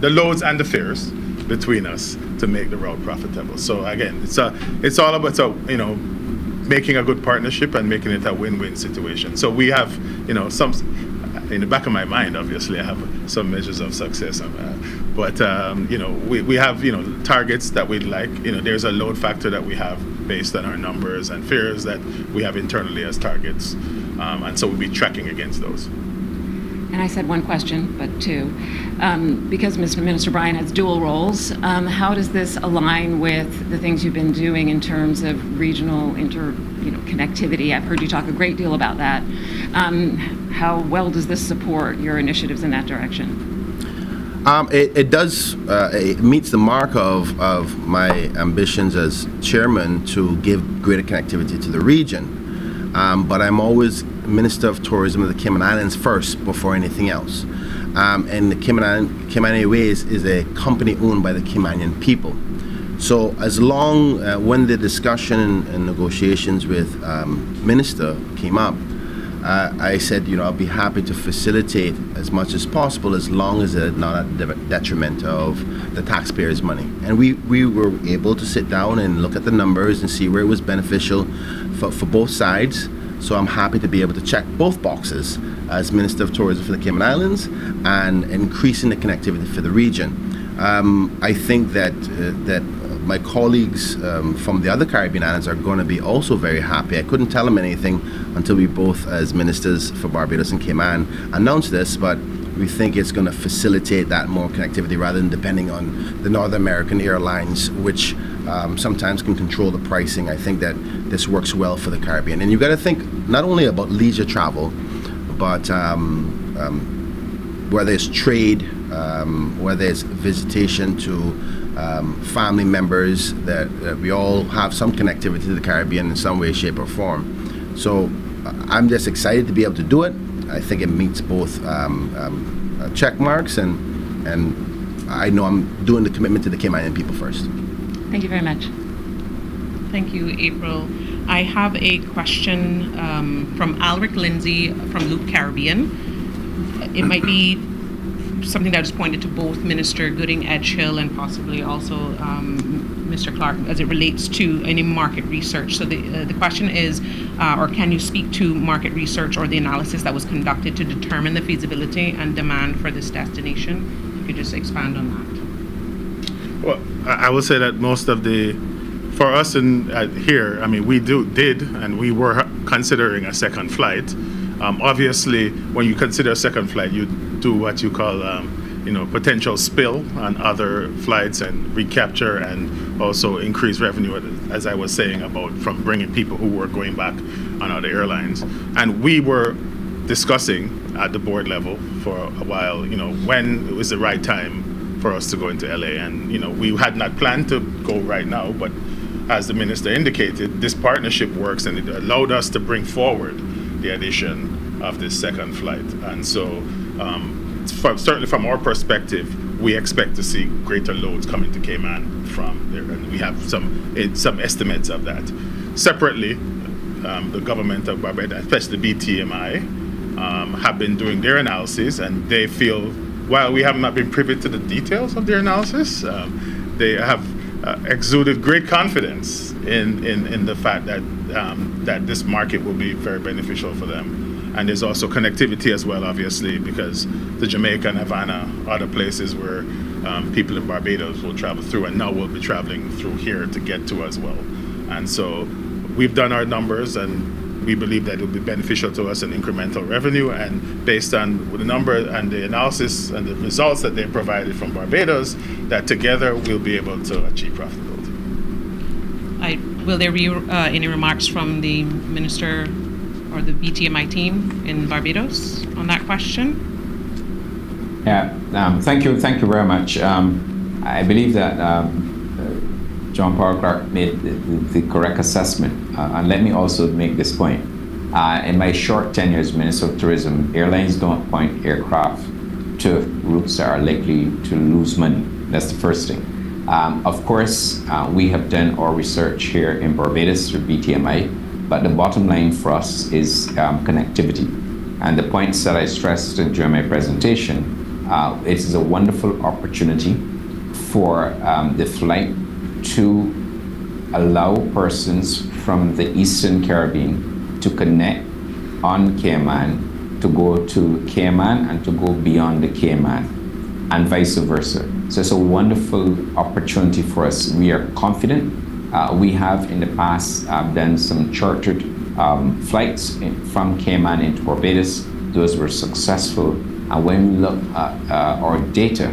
the loads and the fares between us to make the route profitable. So again, it's all about making a good partnership and making it a win-win situation. So we have some in the back of my mind, obviously I have some measures of success on that, but we have targets that we'd like. There's a load factor that we have based on our numbers and fares that we have internally as targets, and so we'll be tracking against those. And I said one question, but two. Because Minister Bryan has dual roles, how does this align with the things you've been doing in terms of regional connectivity? I've heard you talk a great deal about that. How well does this support your initiatives in that direction? It does. It meets the mark of my ambitions as chairman to give greater connectivity to the region. But I'm always Minister of Tourism of the Cayman Islands first before anything else. And the Cayman Airways is a company owned by the Caymanian people. So as long when the discussion and negotiations with Minister came up, I said, I'll be happy to facilitate as much as possible as long as it's not at the detriment of the taxpayers' money. And we were able to sit down and look at the numbers and see where it was beneficial for both sides. So I'm happy to be able to check both boxes as Minister of Tourism for the Cayman Islands and increasing the connectivity for the region. I think that my colleagues from the other Caribbean islands are going to be also very happy. I couldn't tell them anything until we both, as ministers for Barbados and Cayman, announced this, but we think it's going to facilitate that more connectivity rather than depending on the North American airlines, which sometimes can control the pricing. I think that this works well for the Caribbean. And you've got to think not only about leisure travel, but whether it's trade, whether it's visitation to family members, that we all have some connectivity to the Caribbean in some way, shape, or form. So I'm just excited to be able to do it. I think it meets both check marks, and I know I'm doing the commitment to the Caymanian people first. Thank you very much. Thank you, April. I have a question from Alric Lindsay from Loop Caribbean. It might be something that was pointed to both Minister Gooding Edgehill and possibly also Mr. Clark as it relates to any market research. So the question is, or can you speak to market research or the analysis that was conducted to determine the feasibility and demand for this destination? If you could just expand on that. Well, I will say that most of for us here, we did, and we were considering a second flight. Obviously, when you consider a second flight, you do what you call, potential spill on other flights and recapture, and also increase revenue, as I was saying, about from bringing people who were going back on other airlines. And we were discussing at the board level for a while, when it was the right time for us to go into LA. And, we had not planned to go right now, but as the minister indicated, this partnership works, and it allowed us to bring forward the addition of this second flight. And so certainly from our perspective, we expect to see greater loads coming to Cayman from there, and we have some estimates of that. Separately, the government of Barbados, especially BTMI, have been doing their analysis, and they feel, while we have not been privy to the details of their analysis, they have exuded great confidence in the fact that that this market will be very beneficial for them. And there's also connectivity as well, obviously, because the Jamaica and Havana, other places where people in Barbados will travel through, and now we'll be traveling through here to get to as well. And so we've done our numbers, and we believe that it will be beneficial to us in incremental revenue. And based on the number and the analysis and the results that they provided from Barbados, that together we'll be able to achieve profitability. Will there be any remarks from the minister or the BTMI team in Barbados on that question? Yeah, thank you very much. I believe that John Paul Clark made the correct assessment. And let me also make this point. In my short tenure as Minister of Tourism, airlines don't appoint aircraft to routes that are likely to lose money. That's the first thing. Of course, we have done our research here in Barbados through BTMI, but the bottom line for us is connectivity. And the points that I stressed during my presentation, it is a wonderful opportunity for the flight to allow persons from the Eastern Caribbean to connect on Cayman, to go to Cayman and to go beyond the Cayman, and vice versa. So it's a wonderful opportunity for us. We are confident. We have in the past done some chartered flights from Cayman into Barbados. Those were successful. And when we look at our data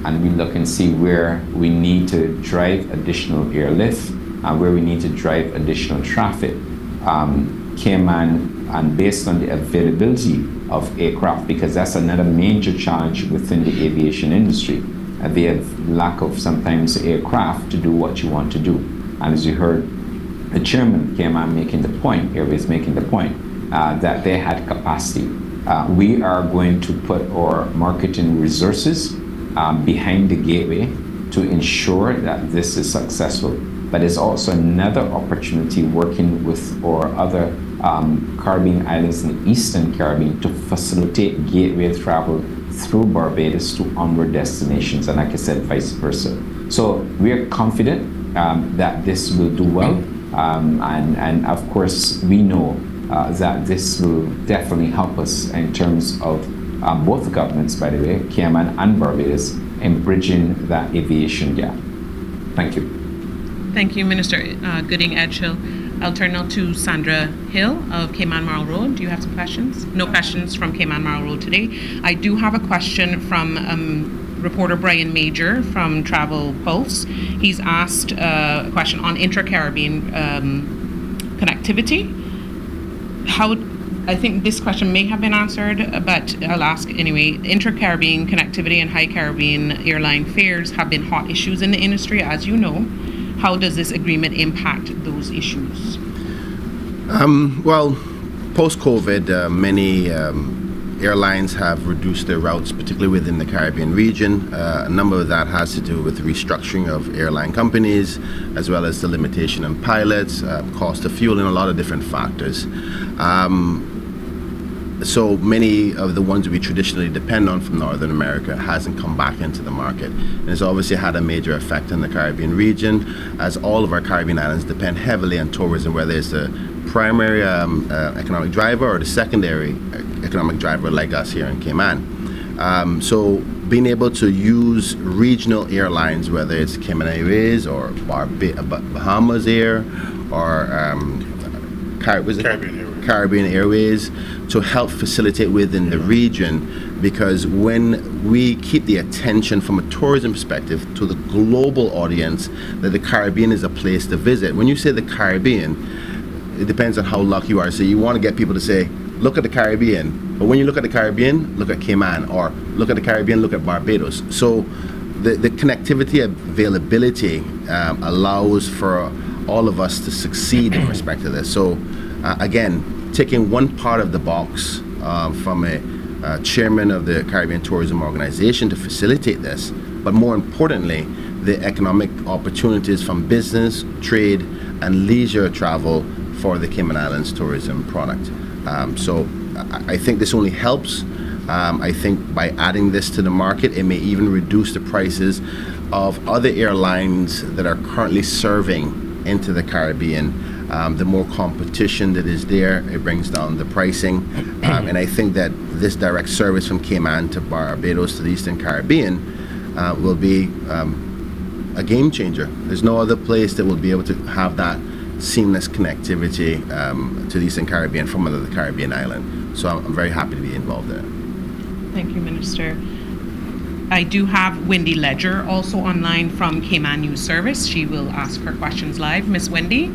and we look and see where we need to drive additional airlift and where we need to drive additional traffic, Cayman, and based on the availability of aircraft, because that's another major challenge within the aviation industry. They have lack of sometimes aircraft to do what you want to do. And as you heard the chairman Cayman making the point, Airways making the point, that they had capacity. We are going to put our marketing resources behind the gateway to ensure that this is successful. But there's also another opportunity working with our other Caribbean islands in the Eastern Caribbean to facilitate gateway travel through Barbados to onward destinations, and like I said, vice versa. So we are confident that this will do well, and of course we know that this will definitely help us in terms of both governments, by the way, Cayman and Barbados, in bridging that aviation gap. Thank you. Thank you, Minister Gooding Edgehill. I'll turn now to Sandra Hill of Cayman Marl Road. Do you have some questions? No questions from Cayman Marl Road today. I do have a question from reporter Brian Major from Travel Pulse. He's asked a question on intra-Caribbean connectivity. I think this question may have been answered, but I'll ask anyway. Intra-Caribbean connectivity and high Caribbean airline fares have been hot issues in the industry, as you know. How does this agreement impact those issues? Well, post-COVID, many airlines have reduced their routes, particularly within the Caribbean region. A number of that has to do with the restructuring of airline companies, as well as the limitation on pilots, cost of fuel, and a lot of different factors. So many of the ones we traditionally depend on from Northern America hasn't come back into the market. And it's obviously had a major effect in the Caribbean region, as all of our Caribbean islands depend heavily on tourism, whether it's the primary economic driver or the secondary economic driver like us here in Cayman. So being able to use regional airlines, whether it's Cayman Airways or Bahamas Air or Caribbean Airways, to help facilitate within the region, because when we keep the attention from a tourism perspective to the global audience that the Caribbean is a place to visit. When you say the Caribbean, it depends on how lucky you are. So you want to get people to say, look at the Caribbean. But when you look at the Caribbean, look at Cayman, or look at the Caribbean, look at Barbados. So the connectivity availability allows for all of us to succeed in respect to this. So again, ticking one part of the box from a chairman of the Caribbean Tourism Organization to facilitate this, but more importantly, the economic opportunities from business, trade, and leisure travel for the Cayman Islands tourism product. So I think this only helps. I think by adding this to the market, it may even reduce the prices of other airlines that are currently serving into the Caribbean. The more competition that is there, it brings down the pricing. And I think that this direct service from Cayman to Barbados to the Eastern Caribbean will be a game changer. There's no other place that will be able to have that seamless connectivity to the Eastern Caribbean from another Caribbean island. So I'm very happy to be involved there. Thank you, Minister. I do have Wendy Ledger also online from Cayman News Service. She will ask her questions live. Miss Wendy?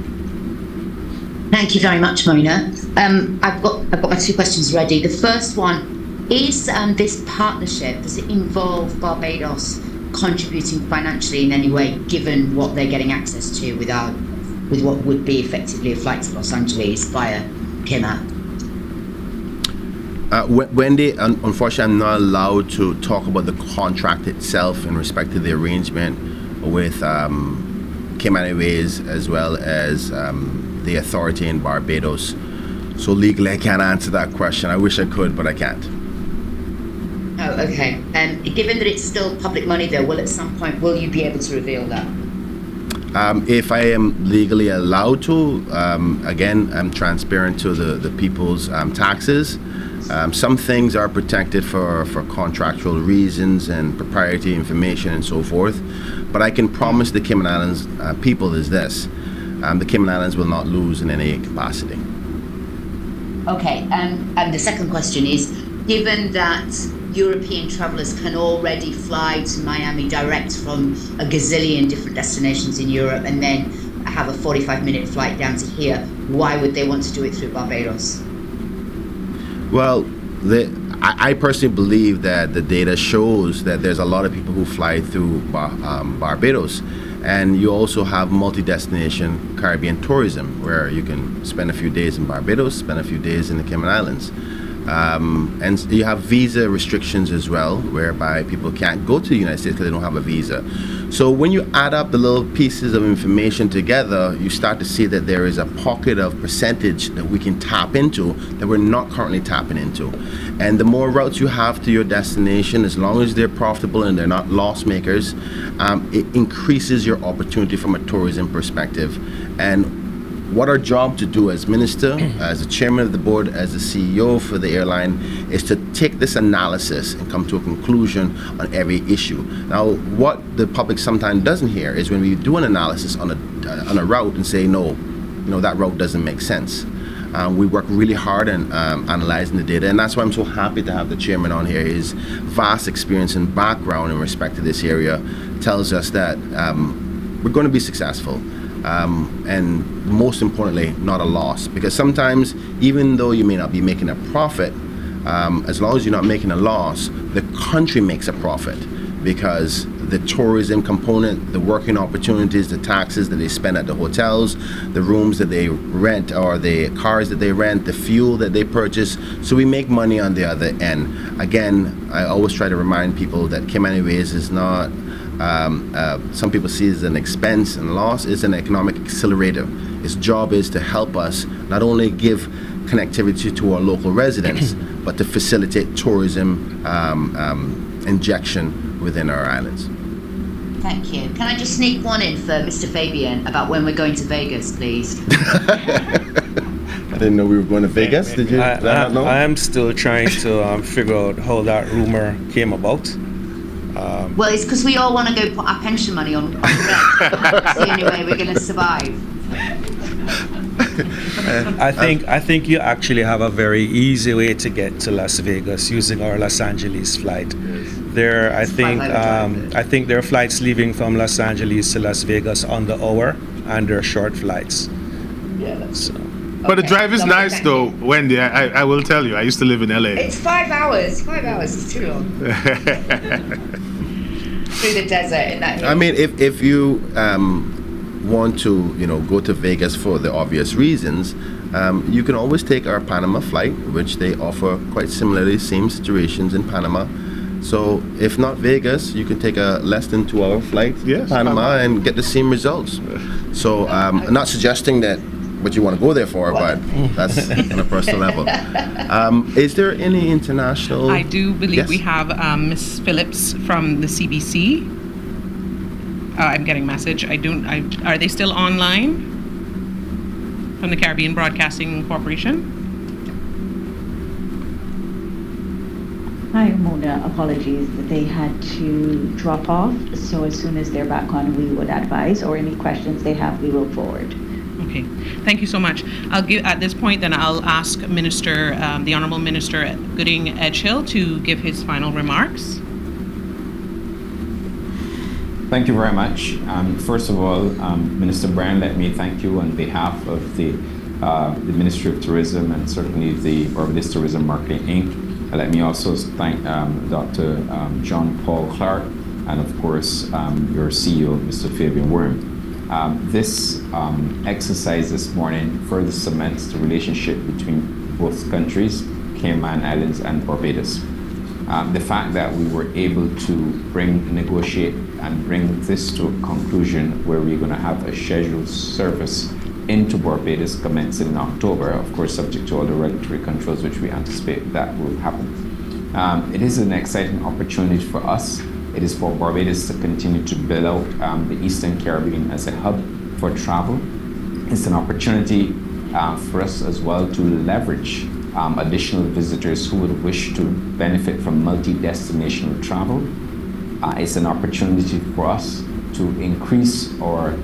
Thank you very much, Mona. I've got my two questions ready. The first one is this partnership, does it involve Barbados contributing financially in any way, given what they're getting access to with what would be effectively a flight to Los Angeles via Cayman? Wendy, unfortunately, I'm not allowed to talk about the contract itself in respect to the arrangement with Cayman Airways as well as the authority in Barbados. So legally, I can't answer that question. I wish I could, but I can't. Oh, okay. And given that it's still public money, though, at some point, will you be able to reveal that? If I am legally allowed to, again, I'm transparent to the people's taxes. Some things are protected for contractual reasons and proprietary information and so forth. But I can promise the Cayman Islands people is this. The Cayman Islands will not lose in any capacity. Okay, and the second question is, given that European travellers can already fly to Miami direct from a gazillion different destinations in Europe and then have a 45-minute flight down to here, why would they want to do it through Barbados? Well, I personally believe that the data shows that there's a lot of people who fly through Barbados, and you also have multi-destination Caribbean tourism where you can spend a few days in Barbados, spend a few days in the Cayman Islands. And you have visa restrictions as well, whereby people can't go to the United States because they don't have a visa. So when you add up the little pieces of information together, you start to see that there is a pocket of percentage that we can tap into that we're not currently tapping into. And the more routes you have to your destination, as long as they're profitable and they're not loss makers, it increases your opportunity from a tourism perspective. And what our job to do as minister, as the chairman of the board, as the CEO for the airline, is to take this analysis and come to a conclusion on every issue. Now, what the public sometimes doesn't hear is when we do an analysis on a route and say, no, that route doesn't make sense. We work really hard on analyzing the data, and that's why I'm so happy to have the chairman on here. His vast experience and background in respect to this area tells us that we're going to be successful. And most importantly, not a loss. Because sometimes, even though you may not be making a profit, as long as you're not making a loss, the country makes a profit. Because the tourism component, the working opportunities, the taxes that they spend at the hotels, the rooms that they rent or the cars that they rent, the fuel that they purchase. So we make money on the other end. Again, I always try to remind people that Cayman Airways is not some people see it as an expense and loss. It's an economic accelerator. Its job is to help us not only give connectivity to our local residents, but to facilitate tourism injection within our islands. Thank you. Can I just sneak one in for Mr. Fabian about when we're going to Vegas, please? I didn't know we were going to Vegas. Did you? I am still trying to figure out how that rumor came about. Well, it's because we all want to go put our pension money on rent. That's the only way we're going to survive. I think you actually have a very easy way to get to Las Vegas using our Los Angeles flight. I think there are flights leaving from Los Angeles to Las Vegas on the hour, and they're short flights. Yeah, that's so. But the drive is nice, though, Wendy. I will tell you. I used to live in LA. It's 5 hours. 5 hours is too long. Through the desert in that. I mean, if you want to, go to Vegas for the obvious reasons, you can always take our Panama flight, which they offer quite similarly, same situations in Panama. So if not Vegas, you can take a less than 2-hour flight to Panama and get the same results. So I'm not suggesting that what you want to go there for, but that's on a personal level. Is there any international? I do believe we have Ms. Phillips from the CBC. I'm getting a message. Are they still online? From the Caribbean Broadcasting Corporation? Hi, Mona. Apologies that they had to drop off. So as soon as they're back on, we would advise, or any questions they have, we will forward. Okay, thank you so much. At this point, then I'll ask the Honourable Minister Gooding Edgehill to give his final remarks. Thank you very much. First of all, Minister Bryan, let me thank you on behalf of the Ministry of Tourism and certainly the Barbados Tourism Marketing Inc. Let me also thank Dr. John Paul Clark and of course your CEO, Mr. Fabian Worm. This exercise this morning further cements the relationship between both countries, Cayman Islands and Barbados. The fact that we were able to negotiate and bring this to a conclusion where we're going to have a scheduled service into Barbados commencing in October, of course subject to all the regulatory controls which we anticipate that will happen. It is an exciting opportunity for us. It is for Barbados to continue to build out the Eastern Caribbean as a hub for travel. It's an opportunity for us as well to leverage additional visitors who would wish to benefit from multi-destinational travel. It's an opportunity for us to increase our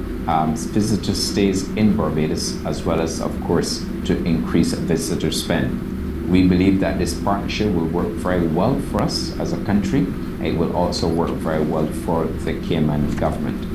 visitor stays in Barbados, as well as, of course, to increase visitor spend. We believe that this partnership will work very well for us as a country. It will also work very well for the Cayman government.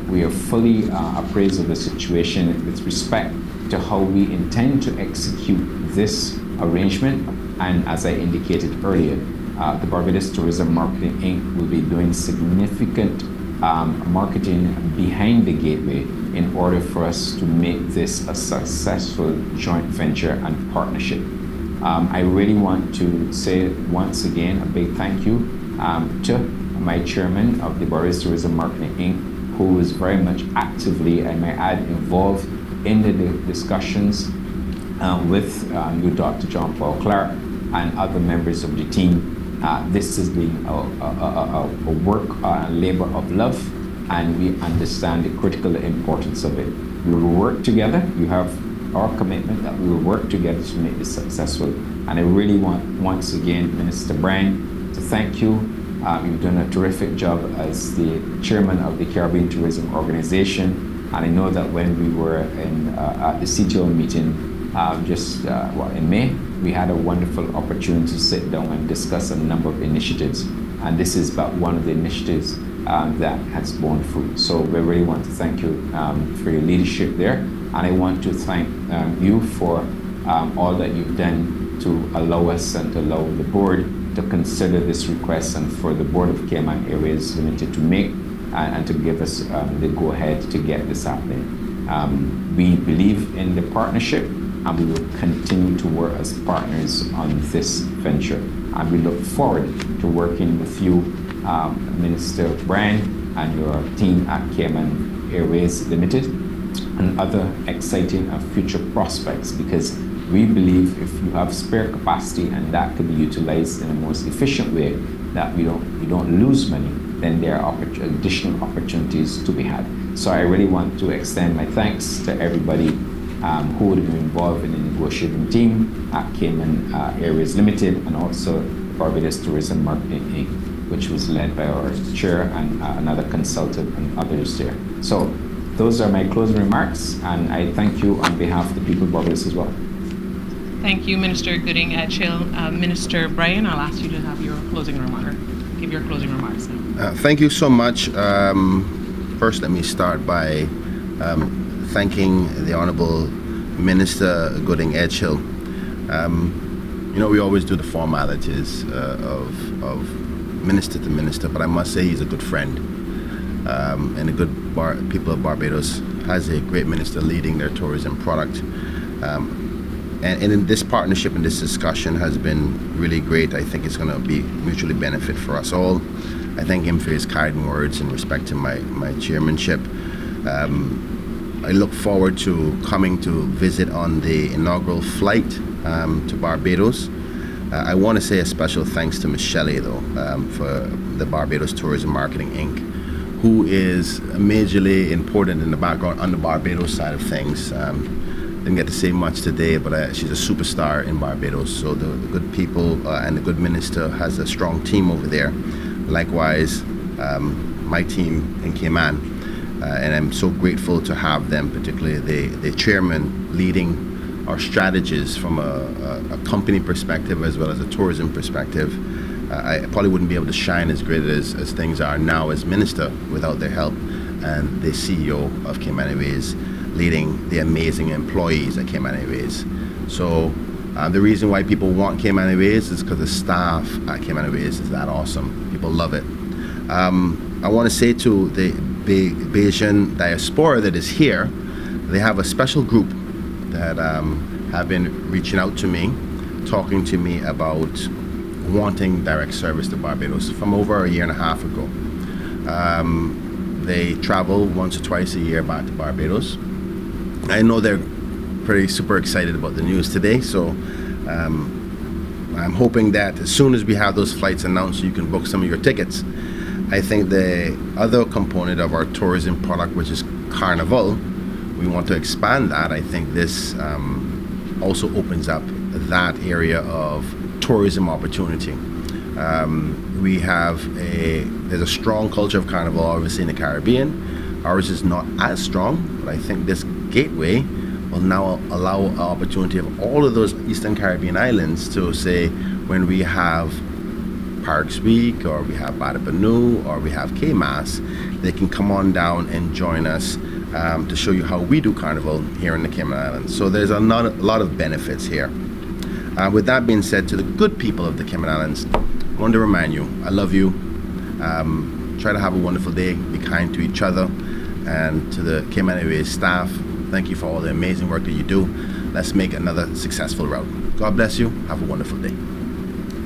We are fully appraised of the situation with respect to how we intend to execute this arrangement. And as I indicated earlier, the Barbados Tourism Marketing Inc. will be doing significant marketing behind the gateway in order for us to make this a successful joint venture and partnership. I really want to say once again a big thank you to my chairman of the Barbados Tourism Marketing Inc., who is very much actively, I may add, involved in the discussions with you, Dr. John Paul Clark, and other members of the team. This has been a work, a labor of love, and we understand the critical importance of it. We will work together. You have our commitment that we will work together to make this successful. And I really want, once again, Minister Brian, to thank you. You've done a terrific job as the chairman of the Caribbean Tourism Organization. And I know that when we were at the CTO meeting in May, we had a wonderful opportunity to sit down and discuss a number of initiatives. And this is but one of the initiatives that has borne fruit. So we really want to thank you for your leadership there. And I want to thank you for all that you've done to allow us and to allow the board to consider this request, and for the board of Cayman Airways Ltd. to make and to give us the go-ahead to get this happening. We believe in the partnership, and we will continue to work as partners on this venture. And we look forward to working with you, Minister Brian, and your team at Cayman Airways Ltd. and other exciting and future prospects, because we believe if you have spare capacity and that could be utilized in the most efficient way, that you don't lose money, then there are additional opportunities to be had. So I really want to extend my thanks to everybody who would have been involved in the negotiating team at Cayman Airways Ltd. And also Barbados Tourism Marketing Inc., which was led by our chair and another consultant and others there. So those are my closing remarks, and I thank you on behalf of the people of Barbados as well. Thank you, Minister Gooding Edgehill. Minister Brian, I'll ask you to have your closing remark. Give your closing remarks now. Thank you so much. First, let me start by thanking the Honourable Minister Gooding Edgehill. We always do the formalities of minister to minister, but I must say he's a good friend. And the good people of Barbados has a great minister leading their tourism product. And in this partnership and this discussion has been really great. I think it's going to be mutually benefit for us all. I thank him for his kind words in respect to my chairmanship. I look forward to coming to visit on the inaugural flight to Barbados. I want to say a special thanks to Ms. Shelley, though, for the Barbados Tourism Marketing Inc., who is majorly important in the background on the Barbados side of things. Didn't get to say much today, but she's a superstar in Barbados. So the good people and the good minister has a strong team over there. Likewise, my team in Cayman. And I'm so grateful to have them, particularly the chairman leading our strategies from a company perspective as well as a tourism perspective. I probably wouldn't be able to shine as great as things are now as minister without their help, and the CEO of Cayman Airways leading the amazing employees at Cayman Airways. So the reason why people want Cayman Airways is because the staff at Cayman Airways is that awesome. People love it. I want to say to the Bayesian diaspora that is here, they have a special group that have been reaching out to me, talking to me about wanting direct service to Barbados from over a year and a half ago. They travel once or twice a year back to Barbados. I know they're pretty super excited about the news today, so I'm hoping that as soon as we have those flights announced, you can book some of your tickets. I think the other component of our tourism product, which is Carnival, we want to expand that. I think this also opens up that area of tourism opportunity. There's a strong culture of Carnival, obviously, in the Caribbean. Ours is not as strong, but I think this gateway will now allow an opportunity of all of those Eastern Caribbean islands to say, when we have Parks Week, or we have Bada Banu, or we have K-Mass, they can come on down and join us to show you how we do Carnival here in the Cayman Islands. So there's a lot of benefits here. With that being said, to the good people of the Cayman Islands, I want to remind you, I love you. Try to have a wonderful day, be kind to each other, and to the Cayman Airways staff, thank you for all the amazing work that you do. Let's make another successful route. God bless you. Have a wonderful day.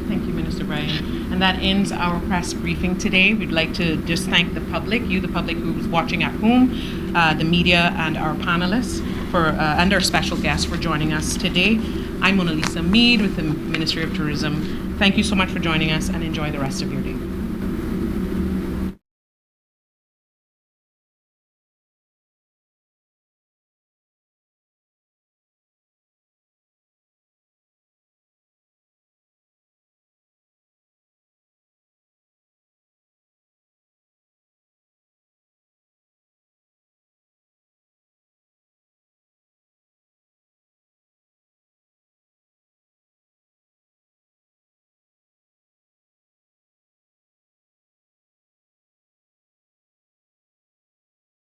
Thank you, Minister Bryan. And that ends our press briefing today. We'd like to just thank the public, the public who's watching at home, the media, and our panelists and our special guests for joining us today. I'm Mona Lisa Mead with the Ministry of Tourism. Thank you so much for joining us, and enjoy the rest of your day.